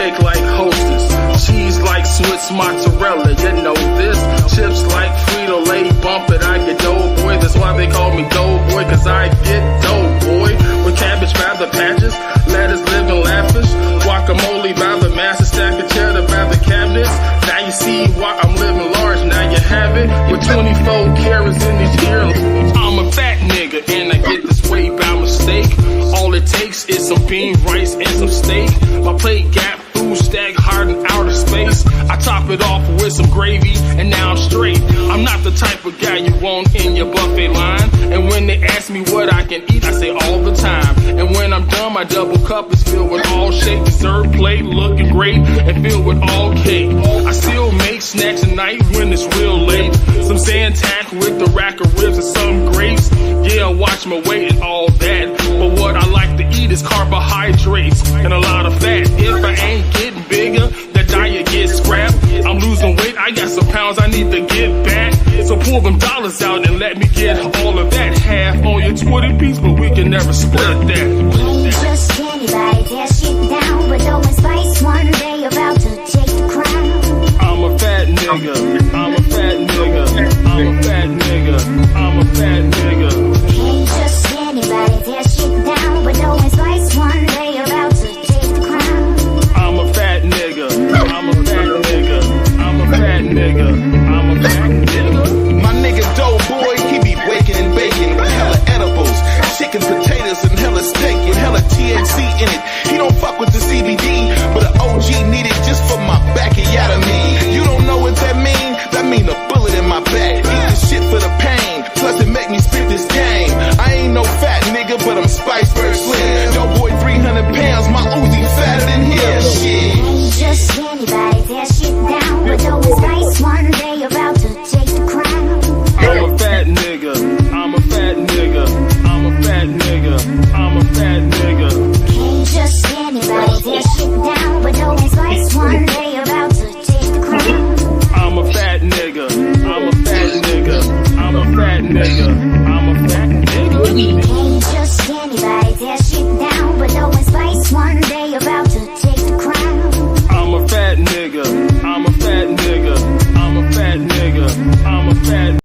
cake like Hostess, cheese like Swiss mozzarella, you know this. Chips like Frito-Lay, bump it, I get dough boy. That's why they call me dough boy, cause I get dough boy. With cabbage by the patches, lettuce living lavish, guacamole by the massive, stack of cheddar by the cabinets. Now you see why I'm living large, now you have it. With 24 carats in these ears, I'm a fat nigga and I get this way by mistake. All it takes is some bean rice and some steak. My plate got food stacked hard in outer space. I top it off with some gravy and now I'm straight. I'm not the type of guy you want in your buffet line. And when they ask me what I can eat, I say all the time. And when I'm done, my double cup is filled with all shake. Dessert plate looking great and filled with all cake. I still make snacks at night when it's real late. Some Zantac with the rack of ribs and some grapes. Yeah, watch my weight and all that. But what I like to eat is carbohydrates and a lot of fat. If I ain't getting bigger, the diet gets scrapped. I'm losing weight, I got some pounds I need to get back. So pull them dollars out and let me get all of that. Half on your 20 piece, but we can never split that. Ain't just anybody tear shit down, but don't spice one day about to take the crown. I'm a fat nigga, I'm a fat nigga, I'm a fat nigga, I'm a fat nigga. Ain't just anybody tear shit down, but don't spice one day about to take the crown. I'm a fat nigga, I'm a fat nigga, I'm a fat nigga, I'm a fat nigga. My nigga Doe Boy, he be waking and baking with hella edibles, chicken, potatoes, and hella steak with hella THC in it. He don't fuck with the CBD, but an OG need it just for my bacchiotomy. You don't know what that mean? That mean a bullet in my back. Eat this shit for the pain, plus it make me spit this game. I ain't no fat nigga, but I'm Spice Bird Slim. Doe Boy 300 pounds, my Uzi fatter than him. Shit. Ain't just anybody tear shit down, but don't spice one day about to take the crown. I'm a fat nigga, I'm a fat nigga, I'm a fat nigga, I'm a fat nigga. Ain't just anybody tear shit down, but don't spice one day about to take the crown. I'm a fat nigga, I'm a fat nigga, I'm a fat nigga, I'm a fat nigga. Ain't just anybody tear shit down, but don't spice one day about to take the crown. I'm a fat nigga, I'm a fat nigga, I'm a fat nigga, I'm a fat.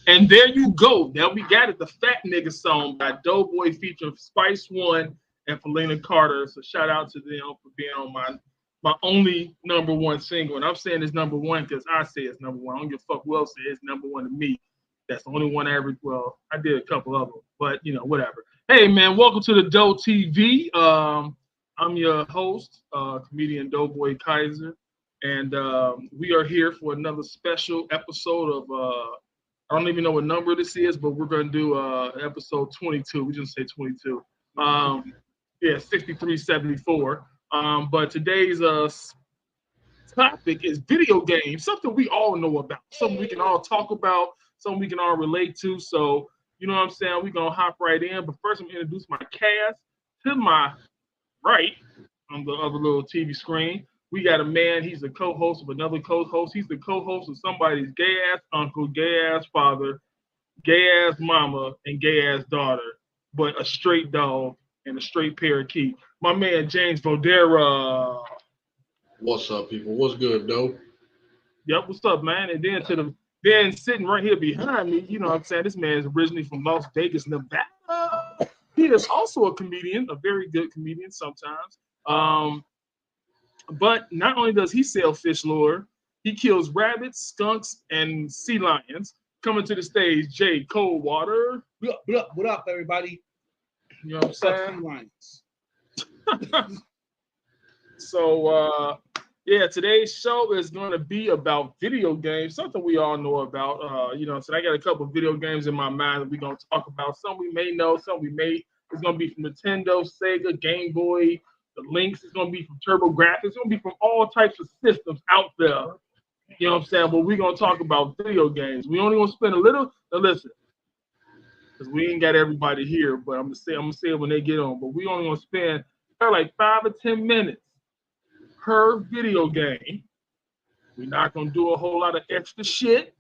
And there you go. Now we got it, the Fat Nigga song by Doughboy featuring Spice One and Felina Carter. So shout out to them for being on my only #1 single. And I'm saying it's #1 because I say it's #1. I don't give a fuck who else says it's #1 to me. That's the only one I ever, well, I did a couple of them, but you know, whatever. Hey man, welcome to the Doe TV. I'm your host, comedian Doughboy Kaiser. And we are here for another special episode of I don't even know what number this is, but we're going to do episode 22. We just say 22. Yeah, 6374. But today's topic is video games, something we all know about, something we can all talk about, something we can all relate to. So, you know what I'm saying? We're going to hop right in. But first, I'm going to introduce my cast. To my right, on the other little TV screen, we got a man, he's a co-host of another co-host. He's the co-host of somebody's gay-ass uncle, gay-ass father, gay-ass mama, and gay-ass daughter, but a straight dog and a straight parakeet. My man, James Vodera. What's up, people? What's good, Doe? Yep, what's up, man? And then sitting right here behind me, you know what I'm saying? This man is originally from Las Vegas, Nevada. He is also a comedian, a very good comedian sometimes. But not only does he sell fish lure, he kills rabbits, skunks, and sea lions. Coming to the stage, Jay Coldwater. What up, everybody? You know what I'm saying? So, yeah, today's show is going to be about video games, something we all know about. You know, so I got a couple of video games in my mind that we're going to talk about. Some we may know, some we may. It's going to be from Nintendo, Sega, Game Boy. The links is going to be from TurboGrafx. It's going to be from all types of systems out there. You know what I'm saying? But we're going to talk about video games. We only going to spend a little. Now listen, because we ain't got everybody here, but I'm going to say it when they get on. But we only going to spend like 5 or 10 minutes per video game. We're not going to do a whole lot of extra shit,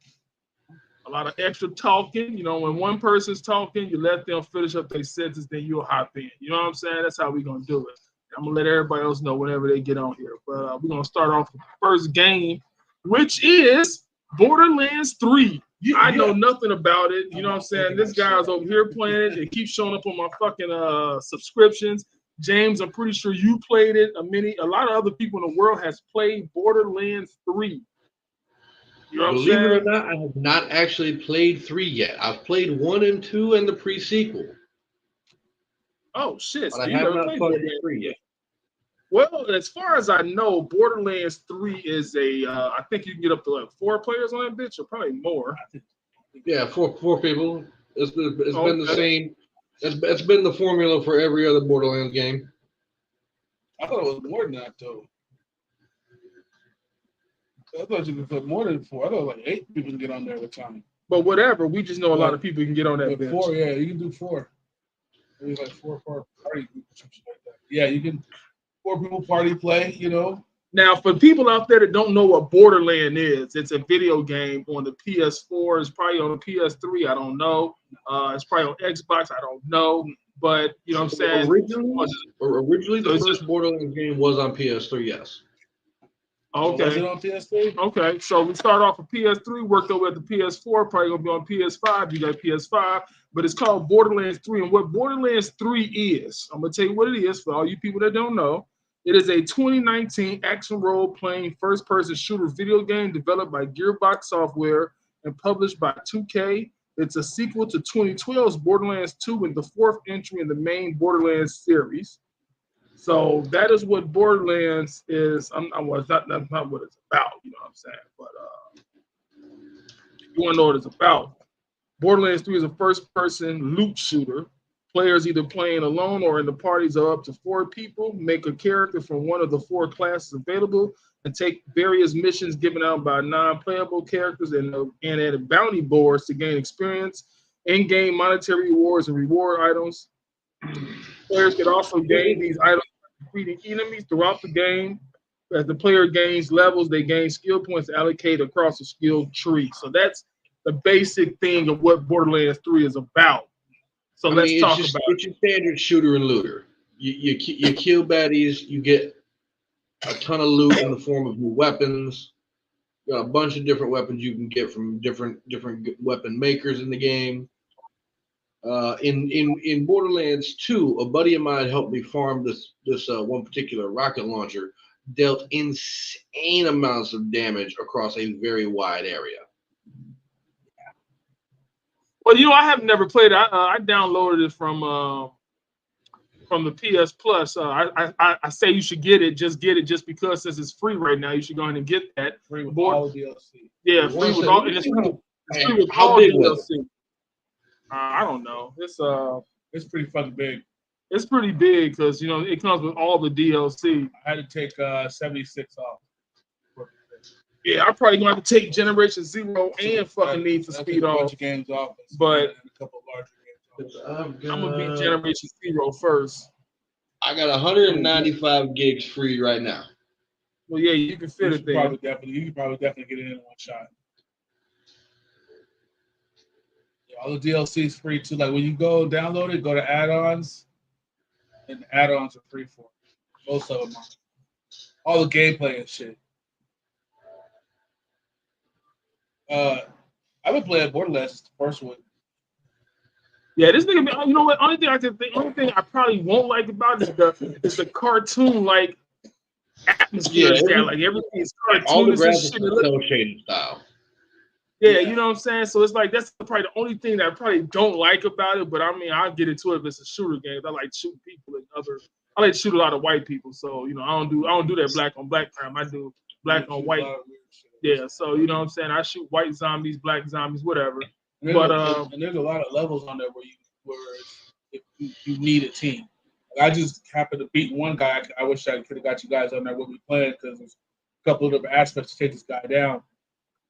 a lot of extra talking. You know, when one person's talking, you let them finish up their sentence, then you'll hop in. You know what I'm saying? That's how we're going to do it. I'm gonna let everybody else know whenever they get on here. But we're gonna start off with the first game, which is Borderlands 3. I know nothing about it. You know what I'm saying? This guy's over here playing it. It keeps showing up on my fucking subscriptions. James, I'm pretty sure you played it. A lot of other people in the world has played Borderlands 3. You know what I'm Believe it saying? or not, I have not actually played 3 yet. I've played 1 and 2 and the pre-sequel, Oh shit! but So I you have never not played played Borderlands? 3 yet. Well, as far as I know, Borderlands 3 is I think you can get up to like 4 players on that bitch, or probably more. Yeah, four people. It's been the Okay. same. It's been the formula for every other Borderlands game. I thought it was more than that though. I thought you could put more than 4. I thought like 8 people can get on there at a time. But whatever, we just know a lot of people can get on that But bitch. 4, yeah, you can do 4. There's like 4 party groups or something like that. Yeah, you can 4 people party play. You know. Now, for people out there that don't know what Borderland is, it's a video game on the PS4. It's probably on the PS3. I don't know. It's probably on Xbox. I don't know. But you know what I'm saying? Originally, So the it's first just- Borderlands game was on PS3. Yes. Okay. Was it on PS3? Okay, so we start off with PS3, worked over at the PS4, probably gonna be on PS5. You got PS5, but it's called Borderlands 3. And what Borderlands 3 is, I'm gonna tell you what it is for all you people that don't know. It is a 2019 action role-playing first-person shooter video game developed by Gearbox Software and published by 2K. It's a sequel to 2012's Borderlands 2 and the 4th entry in the main Borderlands series. So that is what Borderlands is. That's not what it's about, you know what I'm saying? But if you want to know what it's about, Borderlands 3 is a first-person loot shooter. Players either playing alone or in the parties of up to 4 people make a character from one of the 4 classes available and take various missions given out by non-playable characters and add bounty boards to gain experience, in-game monetary rewards, and reward items. Players can also gain these items by defeating enemies throughout the game. As the player gains levels, they gain skill points allocated across the skill tree. So that's the basic thing of what Borderlands 3 is about. So let's talk about it. It's your standard shooter and looter. You kill baddies, you get a ton of loot in the form of new weapons. You got a bunch of different weapons you can get from different weapon makers in the game. In Borderlands 2, a buddy of mine helped me farm this one particular rocket launcher, dealt insane amounts of damage across a very wide area. Well, you know, I have never played it. I downloaded it from the PS Plus. I say you should get it. Just get it just because since it's free right now. You should go ahead and get that. Free with all DLC. Yeah, free with all. It's free with How all big was DLC. I don't know. It's pretty fucking big. It's pretty big because you know it comes with all the DLC. I had to take 76 off. Yeah, I'm probably gonna have to take Generation Zero and fucking Need for Speed a bunch off. of games off, But- and a couple of larger games off. I'm gonna beat Generation Zero first. I got 195 gigs free right now. Well, yeah, you can fit You it there. could probably definitely get it in one shot. Yeah, all the DLCs free too. Like when you go download it, go to add-ons, and the add-ons are free for it. Most of them are. All the gameplay and shit. I've been playing Borderlands since the first one. Yeah, this nigga. You know what? Only thing I probably won't like about it is the cartoon like atmosphere. Yeah, Like everything's All the cartoonish and graphics shit. are cel shaded style. Yeah, you know what I'm saying? So it's like that's probably the only thing that I probably don't like about it. But I mean, I'll get into it if it's a shooter game. I like shooting people and I like to shoot a lot of white people. So you know, I don't do that black on black crime. I do black on white. Yeah, so you know what I'm saying? I shoot white zombies, black zombies, whatever. And there's a lot of levels on there where you need a team. Like I just happened to beat one guy. I wish I could have got you guys on there with me playing because there's a couple of different aspects to take this guy down.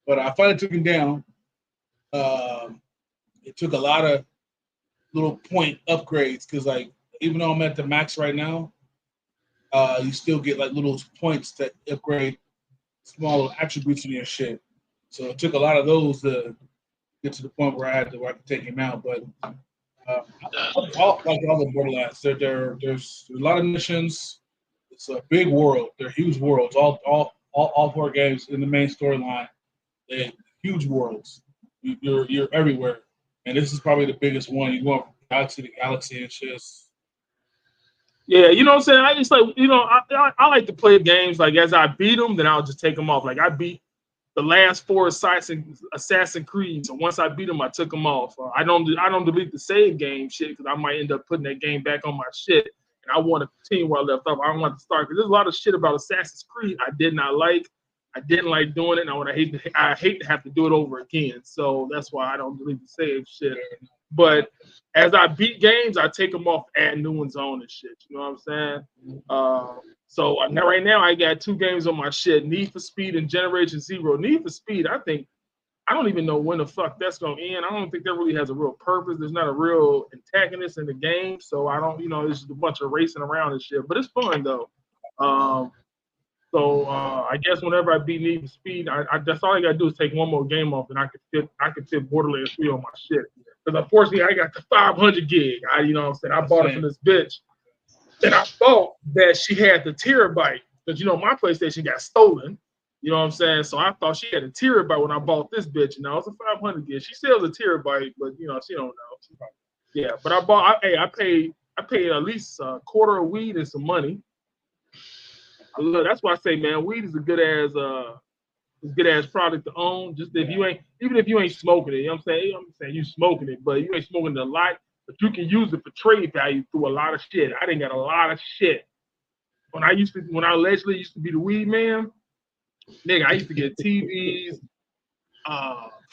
But I finally took him down. It took a lot of little point upgrades because, like, even though I'm at the max right now, you still get like little points that upgrade small attributes in your shit. So it took a lot of those to get to the point where I could take him out. But like all the Borderlands, there's a lot of missions. It's a big world. They're huge worlds. All 4 games in the main storyline. They're huge worlds. You're everywhere, and this is probably the biggest one. You go from galaxy to galaxy, and just Yeah, you know what I'm saying? I just like, you know, I like to play games like as I beat them, then I'll just take them off. Like I beat the last 4 Assassin's Creed. So once I beat them, I took them off. I don't delete the save game shit because I might end up putting that game back on my shit. And I want to continue where I left off. I don't want to start because there's a lot of shit about Assassin's Creed I did not like. I didn't like doing it, and I hate to have to do it over again. So that's why I don't delete the save shit. But as I beat games, I take them off, add new ones on and shit. You know what I'm saying? So now, right now, I got 2 games on my shit: Need for Speed and Generation Zero. Need for Speed, I don't even know when the fuck that's gonna end. I don't think that really has a real purpose. There's not a real antagonist in the game, so I don't, you know, it's just a bunch of racing around and shit. But it's fun though. So I guess whenever I beat Need for Speed, I that's all I gotta do is take one more game off, and I could fit Borderlands 3 on my shit. Because unfortunately, I got the 500 gig. You know what I'm saying? I bought it from this bitch, and I thought that she had the terabyte. Because you know my PlayStation got stolen. You know what I'm saying? So I thought she had a terabyte when I bought this bitch. And now it's a 500 gig. She sells a terabyte, but you know she don't know. Yeah, but I paid at least a quarter of weed and some money. That's why I say, man, weed is a good ass product to own. Just if you ain't, even if you ain't smoking it, you know what I'm saying you smoking it, but you ain't smoking it a lot. But you can use it for trade value through a lot of shit. I didn't got a lot of shit. When I allegedly used to be the weed man, nigga, I used to get TVs,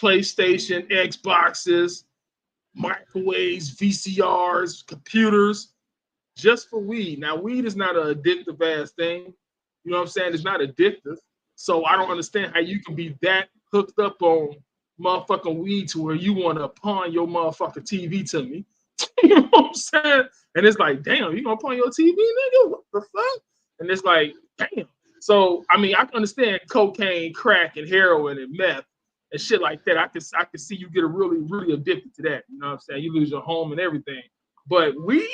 PlayStation, Xboxes, microwaves, VCRs, computers, just for weed. Now, weed is not an addictive ass thing. You know what I'm saying? It's not addictive. So I don't understand how you can be that hooked up on motherfucking weed to where you want to pawn your motherfucking TV to me. You know what I'm saying? And it's like, damn, you gonna pawn your TV, nigga? What the fuck? And it's like, damn. So I mean, I can understand cocaine, crack, and heroin and meth and shit like that. I can see you get really, really addicted to that. You know what I'm saying? You lose your home and everything. But weed,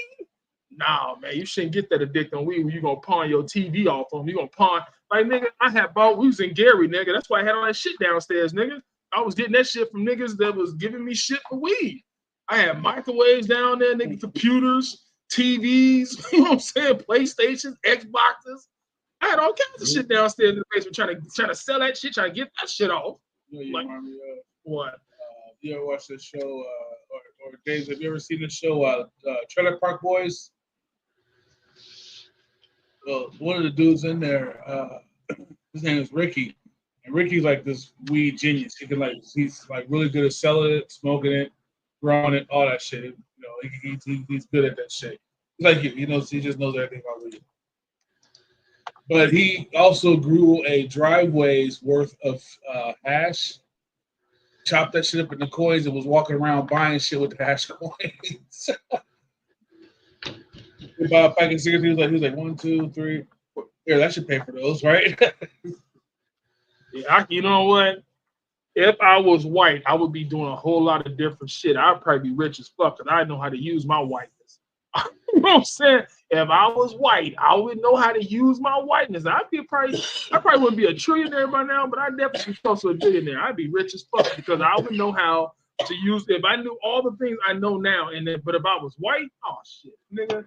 nah, man, you shouldn't get that addicted on weed when you gonna pawn your TV off on. You gonna pawn, like, nigga, I had bought, we was in Gary, nigga. That's why I had all that shit downstairs, nigga. I was getting that shit from niggas that was giving me shit for weed. I had microwaves down there, nigga, computers, TVs, you know what I'm saying, PlayStations, Xboxes. I had all kinds of shit downstairs in the basement trying to sell that shit, trying to get that shit off. you know, Like, what? You ever watch this show, or Dave, have you ever seen the show, Trailer Park Boys? One of the dudes in there, his name is Ricky, and Ricky's like this weed genius. He's like really good at selling it, smoking it, growing it, all that shit. You know, he's good at that shit. He's like you, he just knows everything about weed. But he also grew a driveway's worth of hash, chopped that shit up into coins, and was walking around buying shit with the hash coins. He bought a pack of cigarettes. He was like 1, 2, 3. Here, that should pay for those, right? Yeah, you know what? If I was white, I would be doing a whole lot of different shit. I'd probably be rich as fuck because I know how to use my whiteness. You know what I'm saying? If I was white, I would know how to use my whiteness. I probably wouldn't be a trillionaire by now, but I'd definitely be close to a billionaire. I'd be rich as fuck because I would know how to use. If I knew all the things I know now, but if I was white, oh shit, nigga,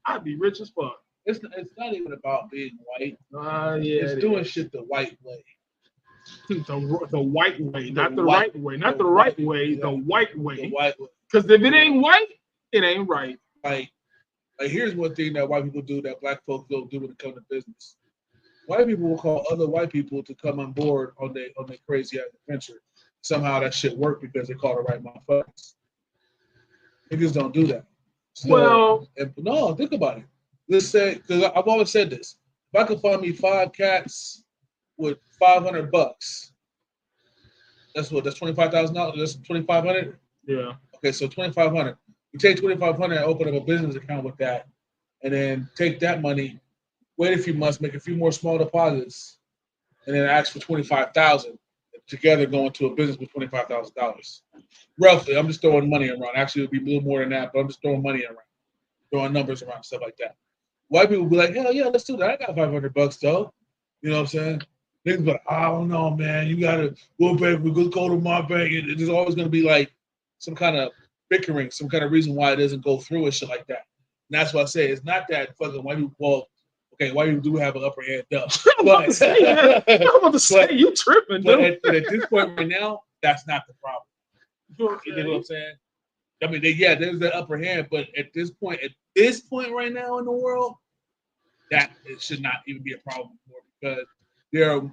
I'd be rich as fuck. It's not even about being white. Yeah, it's doing shit the white way. The white way, not the right way, not the right way, the white way. The white way. Because if it ain't white, it ain't right. Like here's one thing that white people do that black folks don't do when it comes to business. White people will call other white people to come on board on their crazy ass adventure. Somehow that shit worked because they call the right motherfuckers. Niggas don't do that. So, no, think about it. Let's say, because I've always said this: if I could find me 5 cats with $500, that's what? That's $25,000. That's $2,500. Yeah. Okay, so $2,500. You take $2,500 and open up a business account with that, and then take that money, wait a few months, make a few more small deposits, and then ask for $25,000. Together, go into a business with $25,000. Roughly, I'm just throwing money around. Actually, it would be a little more than that, but I'm just throwing money around, throwing numbers around, stuff like that. White people be like, hell yeah, let's do that. I got $500 though. You know what I'm saying? Niggas be like, I don't know, man. You gotta go back. We go to my bank. There's always gonna be like some kind of bickering, some kind of reason why it doesn't go through and shit like that. And that's why I say it's not that fucking white people. Well, okay, white people do have an upper hand, though. I'm about to say, you tripping, dude. But at this point right now, that's not the problem. You know what I'm saying? I mean, there's that upper hand, but at this point right now in the world, that it should not even be a problem anymore because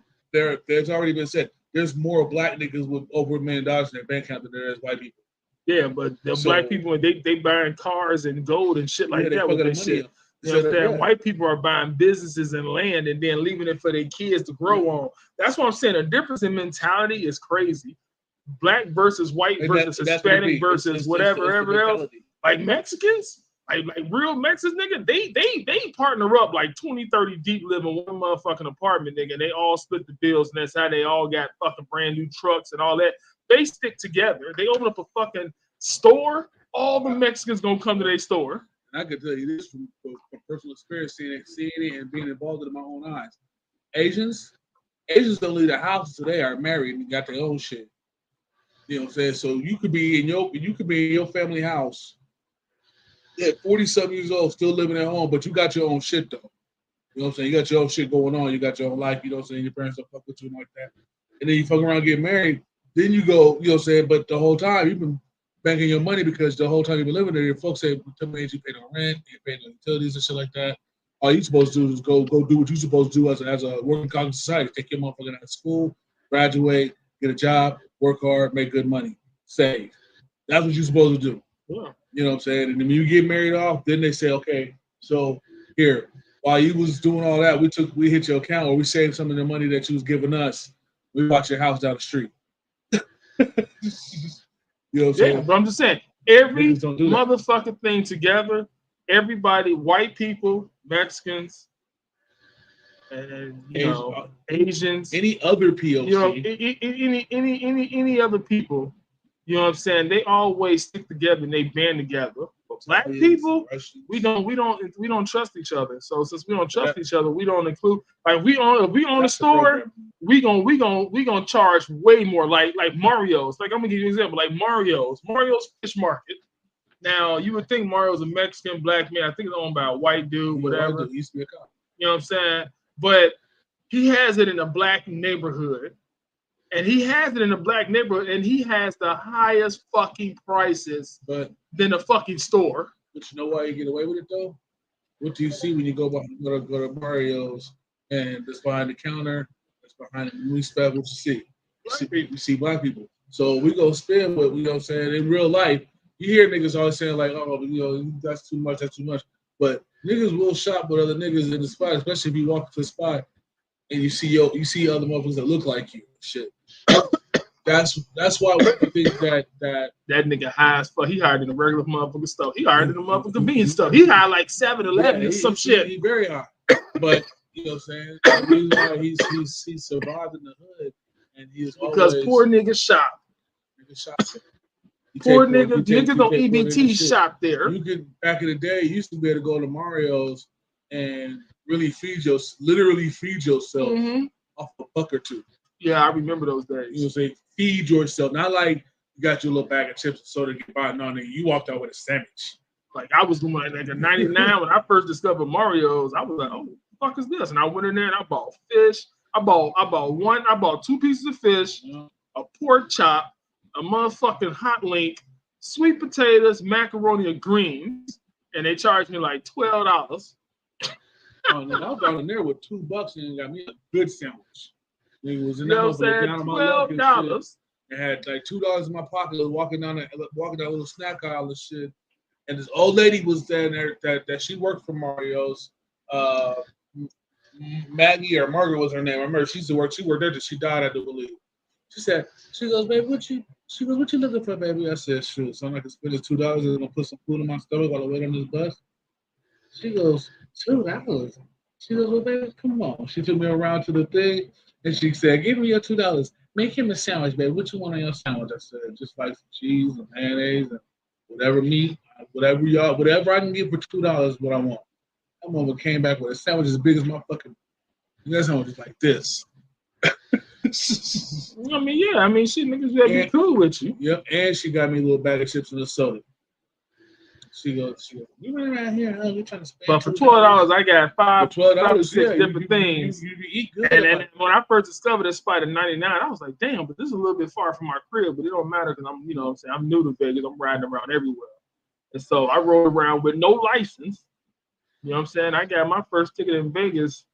there's already been said there's more black niggas with over $1 million in their bank account than there is white people. Yeah, but the black people they buying cars and gold and shit like that with their shit. You know what I'm saying? White people are buying businesses and land and then leaving it for their kids to grow on. That's what I'm saying. The difference in mentality is crazy. Black versus white versus Hispanic versus whatever else. Like Mexicans, like real Mexicans, nigga, they partner up like 20, 30 deep, live in one motherfucking apartment, nigga. And they all split the bills, and that's how they all got fucking brand new trucks and all that. They stick together. They open up a fucking store. All the Mexicans gonna come to their store. And I can tell you this from personal experience, seeing it and being involved in my own eyes. Asians don't leave the house until they are married and got their own shit. You know what I'm saying? So you could be in your family house at 40-something years old, still living at home, but you got your own shit though. You know what I'm saying? You got your own shit going on. You got your own life. You know what I'm saying? Your parents don't fuck with you like that. And then you fuck around, get married. Then you go, you know what I'm saying? But the whole time you've been banking your money because the whole time you've been living there, your folks say, tell me you pay no rent, you pay no utilities and shit like that. All you supposed to do is go do what you're supposed to do as a working college society. Take your motherfucker out of school, graduate, get a job, work hard, make good money, save. That's what you're supposed to do. Yeah. You know what I'm saying? And when you get married off, then they say, okay, so here, while you was doing all that, we hit your account or we saved some of the money that you was giving us. We bought your house down the street. You know what I'm saying? But I'm just saying, every motherfucking thing together, everybody, white people, Mexicans, and Asians, any other POC, any other people, you know what I'm saying? They always stick together and they band together. But black people, we don't trust each other. So since we don't trust each other, we don't include if we own a store, we gonna charge way more. Like Mario's. Like I'm gonna give you an example. Like Mario's Fish Market. Now you would think Mario's a Mexican black man. I think it's owned by a white dude, whatever. He used to be a cop. You know what I'm saying? But he has it in a black neighborhood. And he has it in a black neighborhood, and he has the highest fucking prices than a fucking store. But you know why you get away with it though? What do you see when you go to Mario's and that's behind the counter, that's behind the movie spot? What you see? You see black people. So we go spend what you know what I'm saying in real life. You hear niggas always saying like, oh, you know, that's too much. But niggas will shop with other niggas in the spot, especially if you walk to the spot and you see other motherfuckers that look like you. Shit. That's why we think that nigga high as fuck. He hired in a regular motherfucking stuff. He hired in a motherfucking convenience stuff. He hired like 7-Eleven or some shit. He's very high. But you know what I'm saying? The reason why he's survived in the hood and he is because poor niggas shop. Poor niggas don't EBT shop there. You could back in the day, you used to be able to go to Mario's and literally feed yourself off a buck or two. Yeah, I remember those days. You know, say feed yourself, not like you got your little bag of chips and soda to get by. No, nigga, you walked out with a sandwich. Like I was like a 99 when I first discovered Mario's. I was like, oh, what the fuck is this? And I went in there and I bought fish. I bought 2 pieces of fish, a pork chop, a motherfucking hot link, sweet potatoes, macaroni and greens, and they charged me like $12. Oh, no, I was down in there with $2 and got me a good sandwich. It was in $12. And had like $2 in my pocket, walking down that little snack aisle and shit. And this old lady was there that she worked for Mario's. Maggie or Margaret was her name. I remember she worked there till she died, I do believe. She goes, baby, what you looking for, baby? I said, shoot, so I can spend this $2 and I'm gonna put some food in my stomach while I wait on this bus. She goes, $2. She goes, well, baby, come on. She took me around to the thing and she said, give me your $2. Make him a sandwich, baby. What you want on your sandwich? I said, just like some cheese and mayonnaise and whatever meat, whatever I can get for $2 is what I want. That mother came back with a sandwich as big as my fucking. That sandwich is like this. I mean, yeah. I mean, shit, niggas better be cool with you. Yep, and she got me a little bag of chips and a soda. She goes, you run around here, we're trying to spend. But for $12, I got five, $6 different things. You eat good. And when I first discovered this spot at 99, I was like, damn, but this is a little bit far from my crib, but it don't matter because I'm, you know what I'm saying, I'm new to Vegas. I'm riding around everywhere. And so I rode around with no license. You know what I'm saying? I got my first ticket in Vegas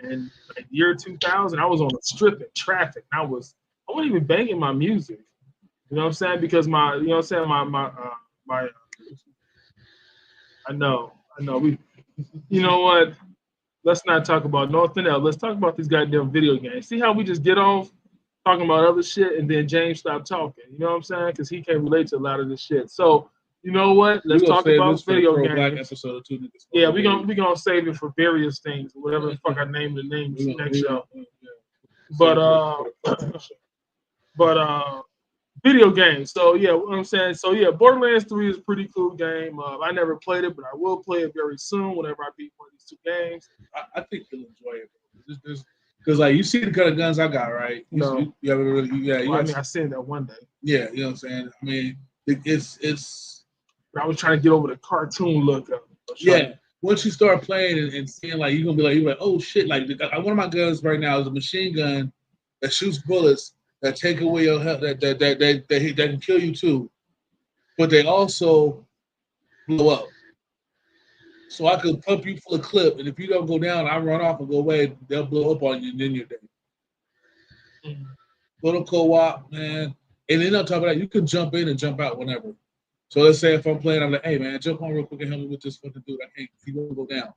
in like year 2000. I was on a strip in traffic. I wasn't even banging my music. You know what I'm saying? Because I know. You know what? Let's not talk about nothing else. Let's talk about these goddamn video games. See how we just get off talking about other shit and then James stopped talking. You know what I'm saying? Because he can't relate to a lot of this shit. So you know what? Let's talk about video games. Yeah, we're gonna save it for various things, whatever the fuck I name the names next show. But video games. So yeah, what I'm saying. So yeah, Borderlands 3 is a pretty cool game. I never played it, but I will play it very soon whenever I beat one of these two games. I think you'll enjoy it because like you see the kind of guns I got, right? No. You haven't really, yeah. Well, I mean, I seen that one day. Yeah, you know what I'm saying. I mean, it's. I was trying to get over the cartoon look of it. Yeah. Once you start playing and seeing like you're like, oh shit! Like one of my guns right now is a machine gun that shoots bullets that take away your health, that can kill you too, but they also blow up. So I could pump you full of clip, and if you don't go down, I run off and go away. They'll blow up on you, and then you're dead. Little co-op, man, and then on top of that, you can jump in and jump out whenever. So let's say if I'm playing, I'm like, hey man, jump on real quick and help me with this fucking dude. I can't. He won't go down.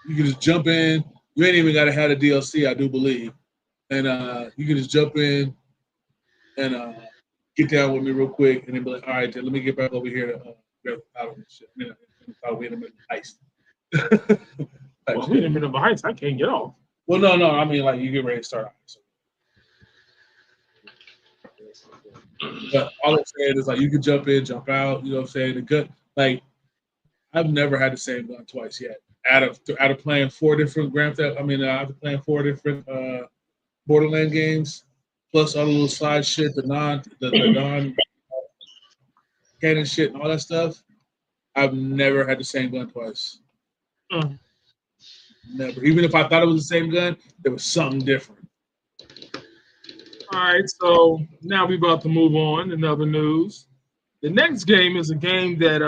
You can just jump in. You ain't even gotta have a DLC, I do believe. And you can just jump in and get down with me real quick, and then be like, all right, then let me get back over here to grab out of this shit. And then we in the middle of ice. Well, we in the middle of heights. I can't get off. Well, no. I mean, like you get ready to start ice. But all I'm saying is like you can jump in, jump out. You know what I'm saying? The gun, like I've never had the same gun twice yet. Out of playing 4 different Grand Theft. I mean, I've been playing 4 different Borderland games, plus all the little side shit, the non canon shit and all that stuff. I've never had the same gun twice. Never. Even if I thought it was the same gun, there was something different. All right, so now we're about to move on in other news. The next game is a game that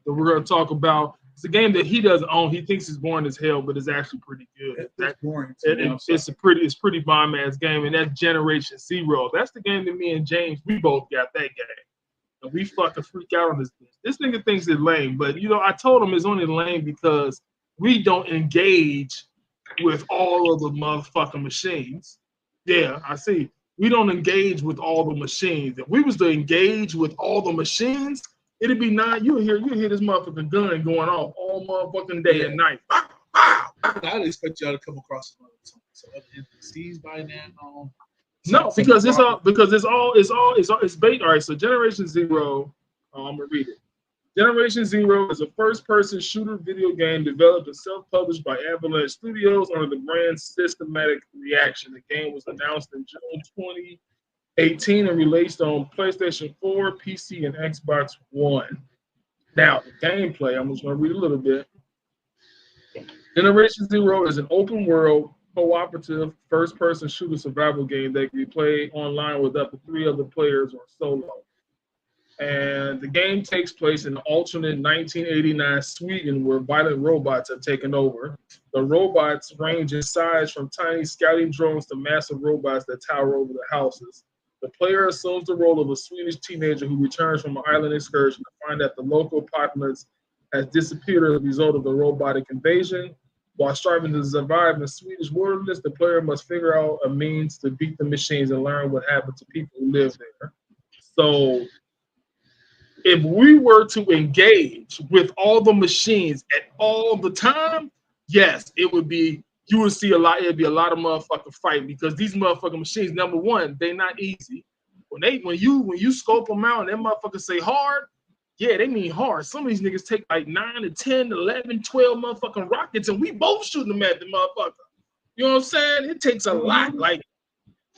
we're going to talk about. It's a game that he doesn't own. He thinks it's boring as hell, but it's actually pretty good. That's boring. It's pretty bomb ass game, and that's Generation Zero. That's the game that me and James, we both got that game, and we fucking freak out on this thing. This nigga thinks it's lame, but you know I told him it's only lame because we don't engage with all of the motherfucking machines. Yeah, I see. We don't engage with all the machines. If we was to engage with all the machines, it'd be you'll hear this motherfucking gun going off all motherfucking day and night. I'd expect y'all to come across some NPCs by now. No, because it's bait. All right, so Generation Zero. I'm gonna read it. Generation Zero is a first-person shooter video game developed and self-published by Avalanche Studios under the brand Systematic Reaction. The game was announced in June 2018 and released on PlayStation 4, PC, and Xbox One. Now, the gameplay, I'm just going to read a little bit. Generation Zero is an open-world, cooperative, first-person shooter survival game that can be played online with up to 3 other players or solo. And the game takes place in alternate 1989 Sweden where violent robots have taken over. The robots range in size from tiny scouting drones to massive robots that tower over the houses. The player assumes the role of a Swedish teenager who returns from an island excursion to find that the local populace has disappeared as a result of the robotic invasion. While striving to survive in the Swedish wilderness, the player must figure out a means to beat the machines and learn what happened to people who live there. So if we were to engage with all the machines at all the time, yes, it would be, you would see it'd be a lot of motherfucking fight because these motherfucking machines, number one, they're not easy. When you scope them out and that motherfucker say hard, Yeah, they mean hard. Some of these niggas take like 9 to 10, 11, 12 motherfucking rockets, and we both shooting them at the motherfucker. You know what I'm saying? It takes a lot. Like,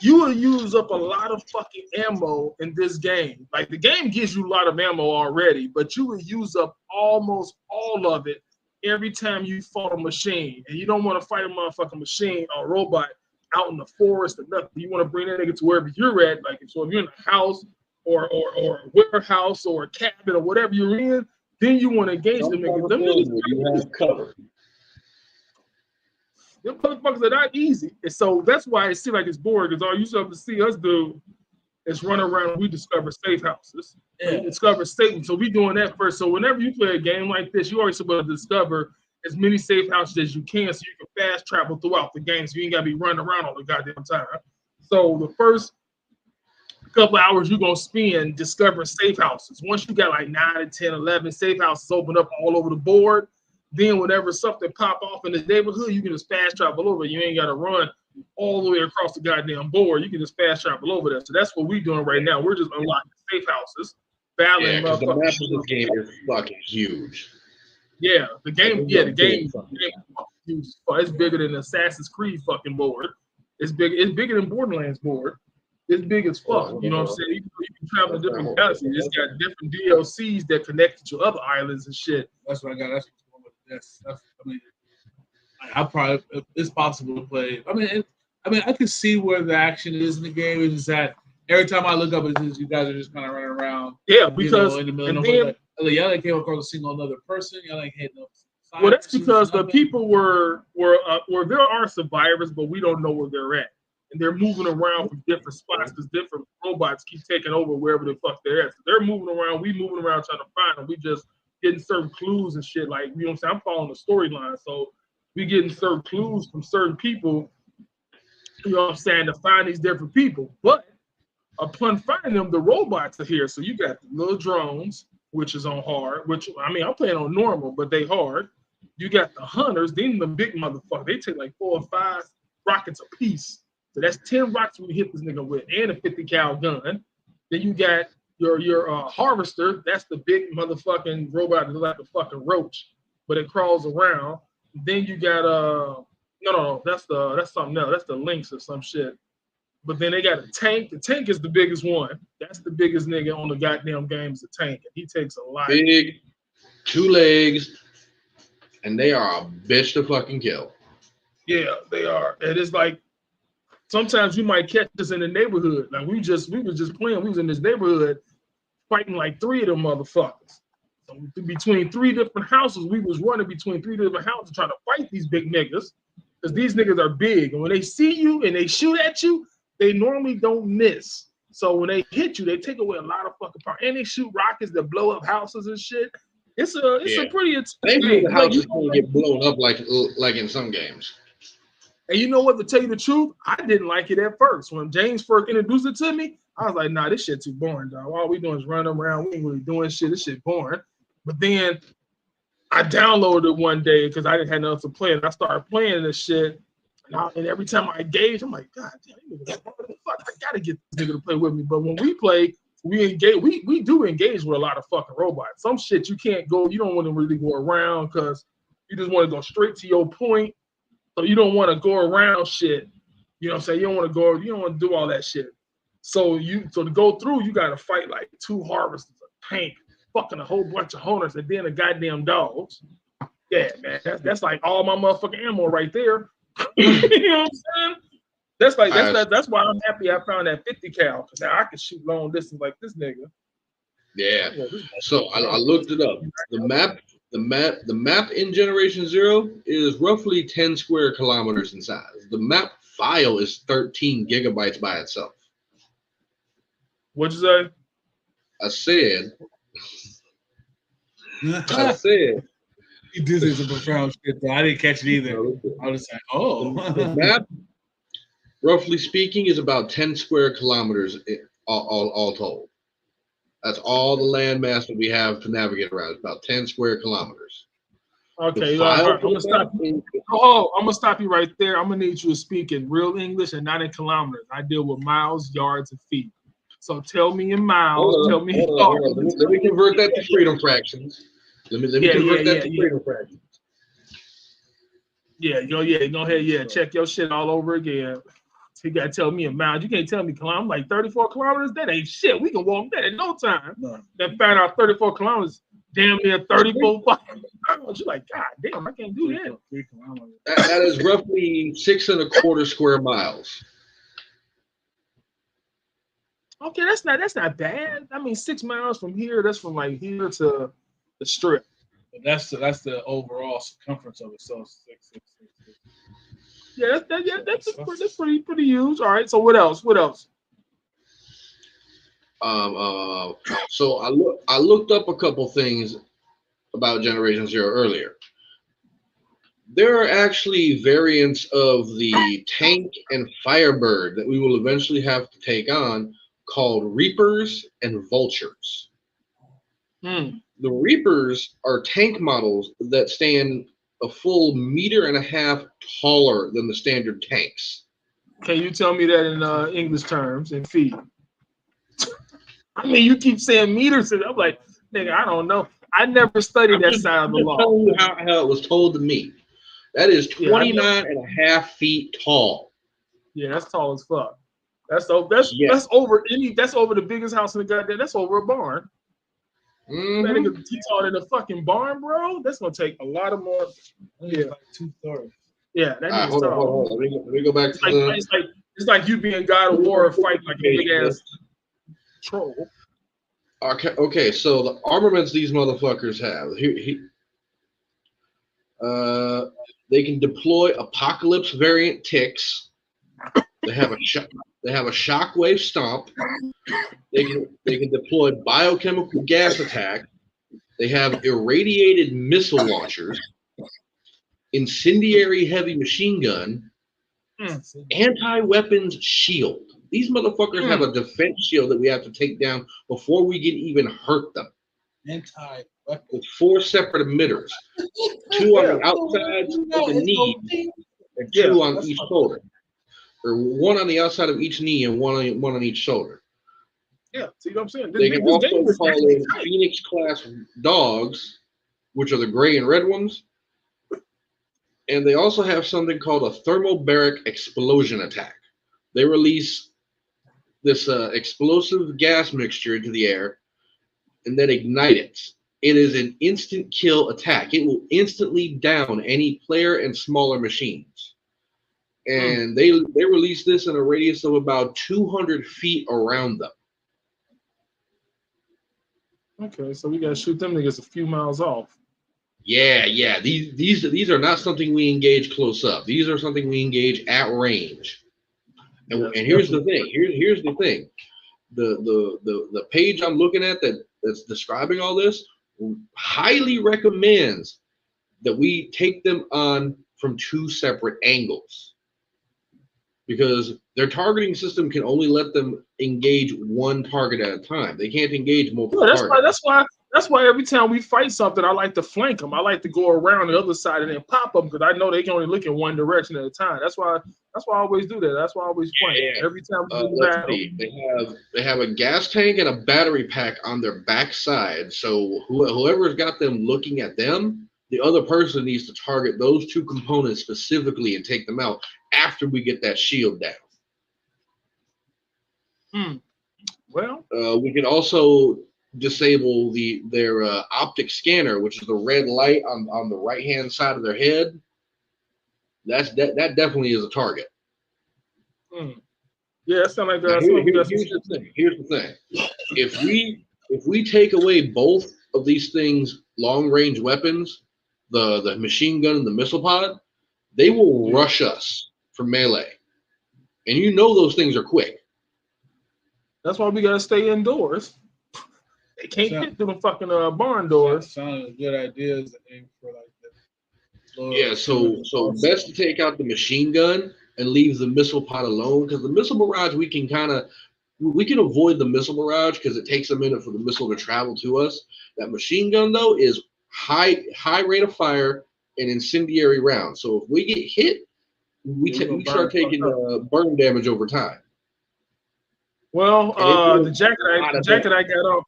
you will use up a lot of fucking ammo in this game. Like, the game gives you a lot of ammo already, but you will use up almost all of it every time you fight a machine. And you don't want to fight a motherfucking machine or robot out in the forest or nothing. You want to bring that nigga to wherever you're at. Like, so if you're in a house or a warehouse or a cabin or whatever you're in, then you want to engage them niggas. Them niggas you have cover. Them motherfuckers are not easy. And so that's why it seems like it's boring, because all you have to see us do is run around and we discover safe houses. Yeah. We discover safe. So we doing that first. So whenever you play a game like this, you always supposed to discover as many safe houses as you can so you can fast travel throughout the game so you ain't got to be running around all the goddamn time. So the first couple of hours you're going to spend discovering safe houses. Once you got like 9 to 10, 11 safe houses open up all over the board, then whenever something pop off in the neighborhood, you can just fast travel over. You ain't got to run all the way across the goddamn board. You can just fast travel over there. So that's what we're doing right now. We're just unlocking safe houses, battling. Yeah, because the map of this game is fucking huge. Yeah, the game is huge. It's bigger than Assassin's Creed fucking board. It's bigger than Borderlands board. It's big as fuck. You know what I'm saying? You can travel to different galaxies. It's got different DLCs that connect to other islands and shit. That's what I got. That's I mean, I probably, it's possible to play. I mean, I can see where the action is in the game. It's just that every time I look up, it's just, you guys are just kind of running around. Yeah, because in the middle of y'all ain't came across a single another person. Y'all ain't hit no. Well, that's because the people were there are survivors, but we don't know where they're at, and they're moving around from different spots because different robots keep taking over wherever the fuck they're at. So they're moving around. We moving around trying to find them. We just getting certain clues and shit. Like, you know what I'm saying? I'm following the storyline, so we getting certain clues from certain people. You know what I'm saying, to find these different people. But upon finding them, the robots are here. So you got the little drones, which is on hard. Which, I mean, I'm playing on normal, but they hard. You got the hunters, then the big motherfucker. They take like 4 or 5 rockets a piece. So that's 10 rockets we hit this nigga with, and a 50 cal gun. Then you got your harvester. That's the big motherfucking robot that looks like a fucking roach, but it crawls around. Then you got no, that's something else. That's the Lynx or some shit. But then they got a tank. The tank is the biggest one. That's the biggest nigga on the goddamn game is the tank. He takes a lot. Big, 2 legs, and they are a bitch to fucking kill. Yeah, they are. And it's like sometimes you might catch us in the neighborhood. Like we was just playing. We was in this neighborhood fighting like 3 of them motherfuckers. So between 3 different houses, we was running between 3 different houses trying to fight these big niggas. Because these niggas are big. And when they see you and they shoot at you, they normally don't miss. So when they hit you, they take away a lot of fucking power. And they shoot rockets that blow up houses and shit. It's a pretty Maybe the houses gonna get blown up like in some games. And you know what, to tell you the truth, I didn't like it at first. When James first introduced it to me, I was like, nah, this shit too boring, dog. All we doing is running around. We ain't really doing shit. This shit boring. But then I downloaded it one day because I didn't have nothing to play, and I started playing this shit. And every time I engage, I'm like, God damn, fuck, I gotta get this nigga to play with me. But when we play, we engage. We do engage with a lot of fucking robots. Some shit you can't go. You don't want to really go around because you just want to go straight to your point. So you don't want to go around shit. You know what I'm saying? You don't want to go. You don't want to do all that shit. So to go through, you got to fight like 2 harvesters, a tank, fucking a whole bunch of hunters, and then the goddamn dogs. Yeah, man, that's like all my motherfucking ammo right there. You know what I'm saying? That's why I'm happy I found that 50 cal, because now I can shoot long distance like this nigga. Yeah. So I looked it up. The map in Generation 0 is roughly 10 square kilometers in size. The map file is 13 gigabytes by itself. What'd you say? I said. He did say some profound shit, though. I didn't catch it either. I was like, oh. The map, roughly speaking, is about 10 square kilometers all told. That's all the landmass that we have to navigate around. It's about 10 square kilometers. Okay, I'm gonna stop you. I'm gonna stop you right there. I'm gonna need you to speak in real English and not in kilometers. I deal with miles, yards, and feet. So tell me in miles. Hold Tell on, me. hold on, hold on. Let me convert that to freedom fractions. Let me convert that to freedom fractions. Yeah, go ahead. Yeah, check your shit all over again. So you gotta tell me in miles. You can't tell me kilometers. I'm like 34 kilometers. That ain't shit. We can walk that in no time. No. Then find out 34 kilometers, damn near 34 fucking miles. You're like, God damn, I can't do that. 3 kilometers. That is roughly 6 1/4 square miles. Okay, that's not bad. I mean, 6 miles from here. That's from like here to the strip. But that's the overall circumference of it. So it's 6. Yeah, that's pretty huge. All right. So what else? So I looked up a couple things about Generation Zero earlier. There are actually variants of the tank and Firebird that we will eventually have to take on, called Reapers and Vultures. The Reapers are tank models that stand a full 1.5 meters taller than the standard tanks. Can you tell me that in English terms and feet? I mean, you keep saying meters, and I'm like, nigga, I don't know. I never studied that side of the law. Telling you how it was told to me. That is 29.5 feet tall. Yeah, that's tall as fuck. That's over the biggest house in the goddamn. That's over a barn. Mm-hmm. That nigga taller than a fucking barn, bro. That's gonna take a lot of more. Yeah, like 2/3. Yeah, that nigga's Hold tall. on. Let me go back to It's like you being God of War fighting like a big ass troll. Okay, so the armaments these motherfuckers have. They can deploy Apocalypse variant ticks. They have a shockwave stomp. They can deploy biochemical gas attack. They have irradiated missile launchers, incendiary heavy machine gun, anti-weapons shield. These motherfuckers have a defense shield that we have to take down before we can even hurt them. Anti-weapon. With 4 separate emitters, 2 on the outside of the knee, and 2 on each shoulder, or 1 on the outside of each knee and 1 on each shoulder. Yeah, see what I'm saying? They can also call in Phoenix class dogs, which are the gray and red ones, and they also have something called a thermobaric explosion attack. They release this explosive gas mixture into the air and then ignite it. It is an instant kill attack. It will instantly down any player and smaller machines. And they release this in a radius of about 200 feet around them. Okay, so we gotta shoot them niggas a few miles off. Yeah. These are not something we engage close up. These are something we engage at range. And here's the thing. Here's the thing. The page I'm looking at that's describing all this highly recommends that we take them on from 2 separate angles, because their targeting system can only let them engage 1 target at a time. They can't engage multiple targets. That's why every time we fight something, I like to flank them. I like to go around the other side and then pop them, because I know they can only look in one direction at a time. That's why I always do that. That's why I always flank. Yeah. Every time we do the battle. They have a gas tank and a battery pack on their backside. So whoever's got them looking at them, the other person needs to target those 2 components specifically and take them out after we get that shield down. Well, we can also disable their optic scanner, which is the red light on the right hand side of their head. That definitely is a target. Yeah, that sounds like here's the thing. If we take away both of these things' long range weapons, the machine gun and the missile pod, they will rush us for melee, and you know those things are quick. That's why we gotta stay indoors. They can't get through the fucking barn doors. Sounds a good idea is to aim for like that. Yeah, so best to take out the machine gun and leave the missile pod alone, because the missile barrage we can avoid the missile barrage because it takes a minute for the missile to travel to us. That machine gun though is high rate of fire and incendiary rounds. So if we get hit, we start taking burn damage over time. Well, And the it jacket was a lot of I got on.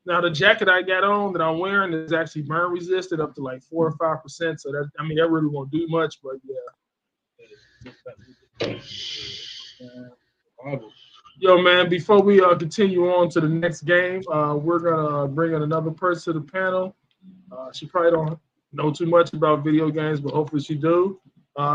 Now the jacket I got on that I'm wearing is actually burn resistant up to like 4 or 5%. So that that really won't do much, but yeah. Yo, man, before we continue on to the next game, we're gonna bring in another person to the panel. She probably don't know too much about video games, but hopefully she do.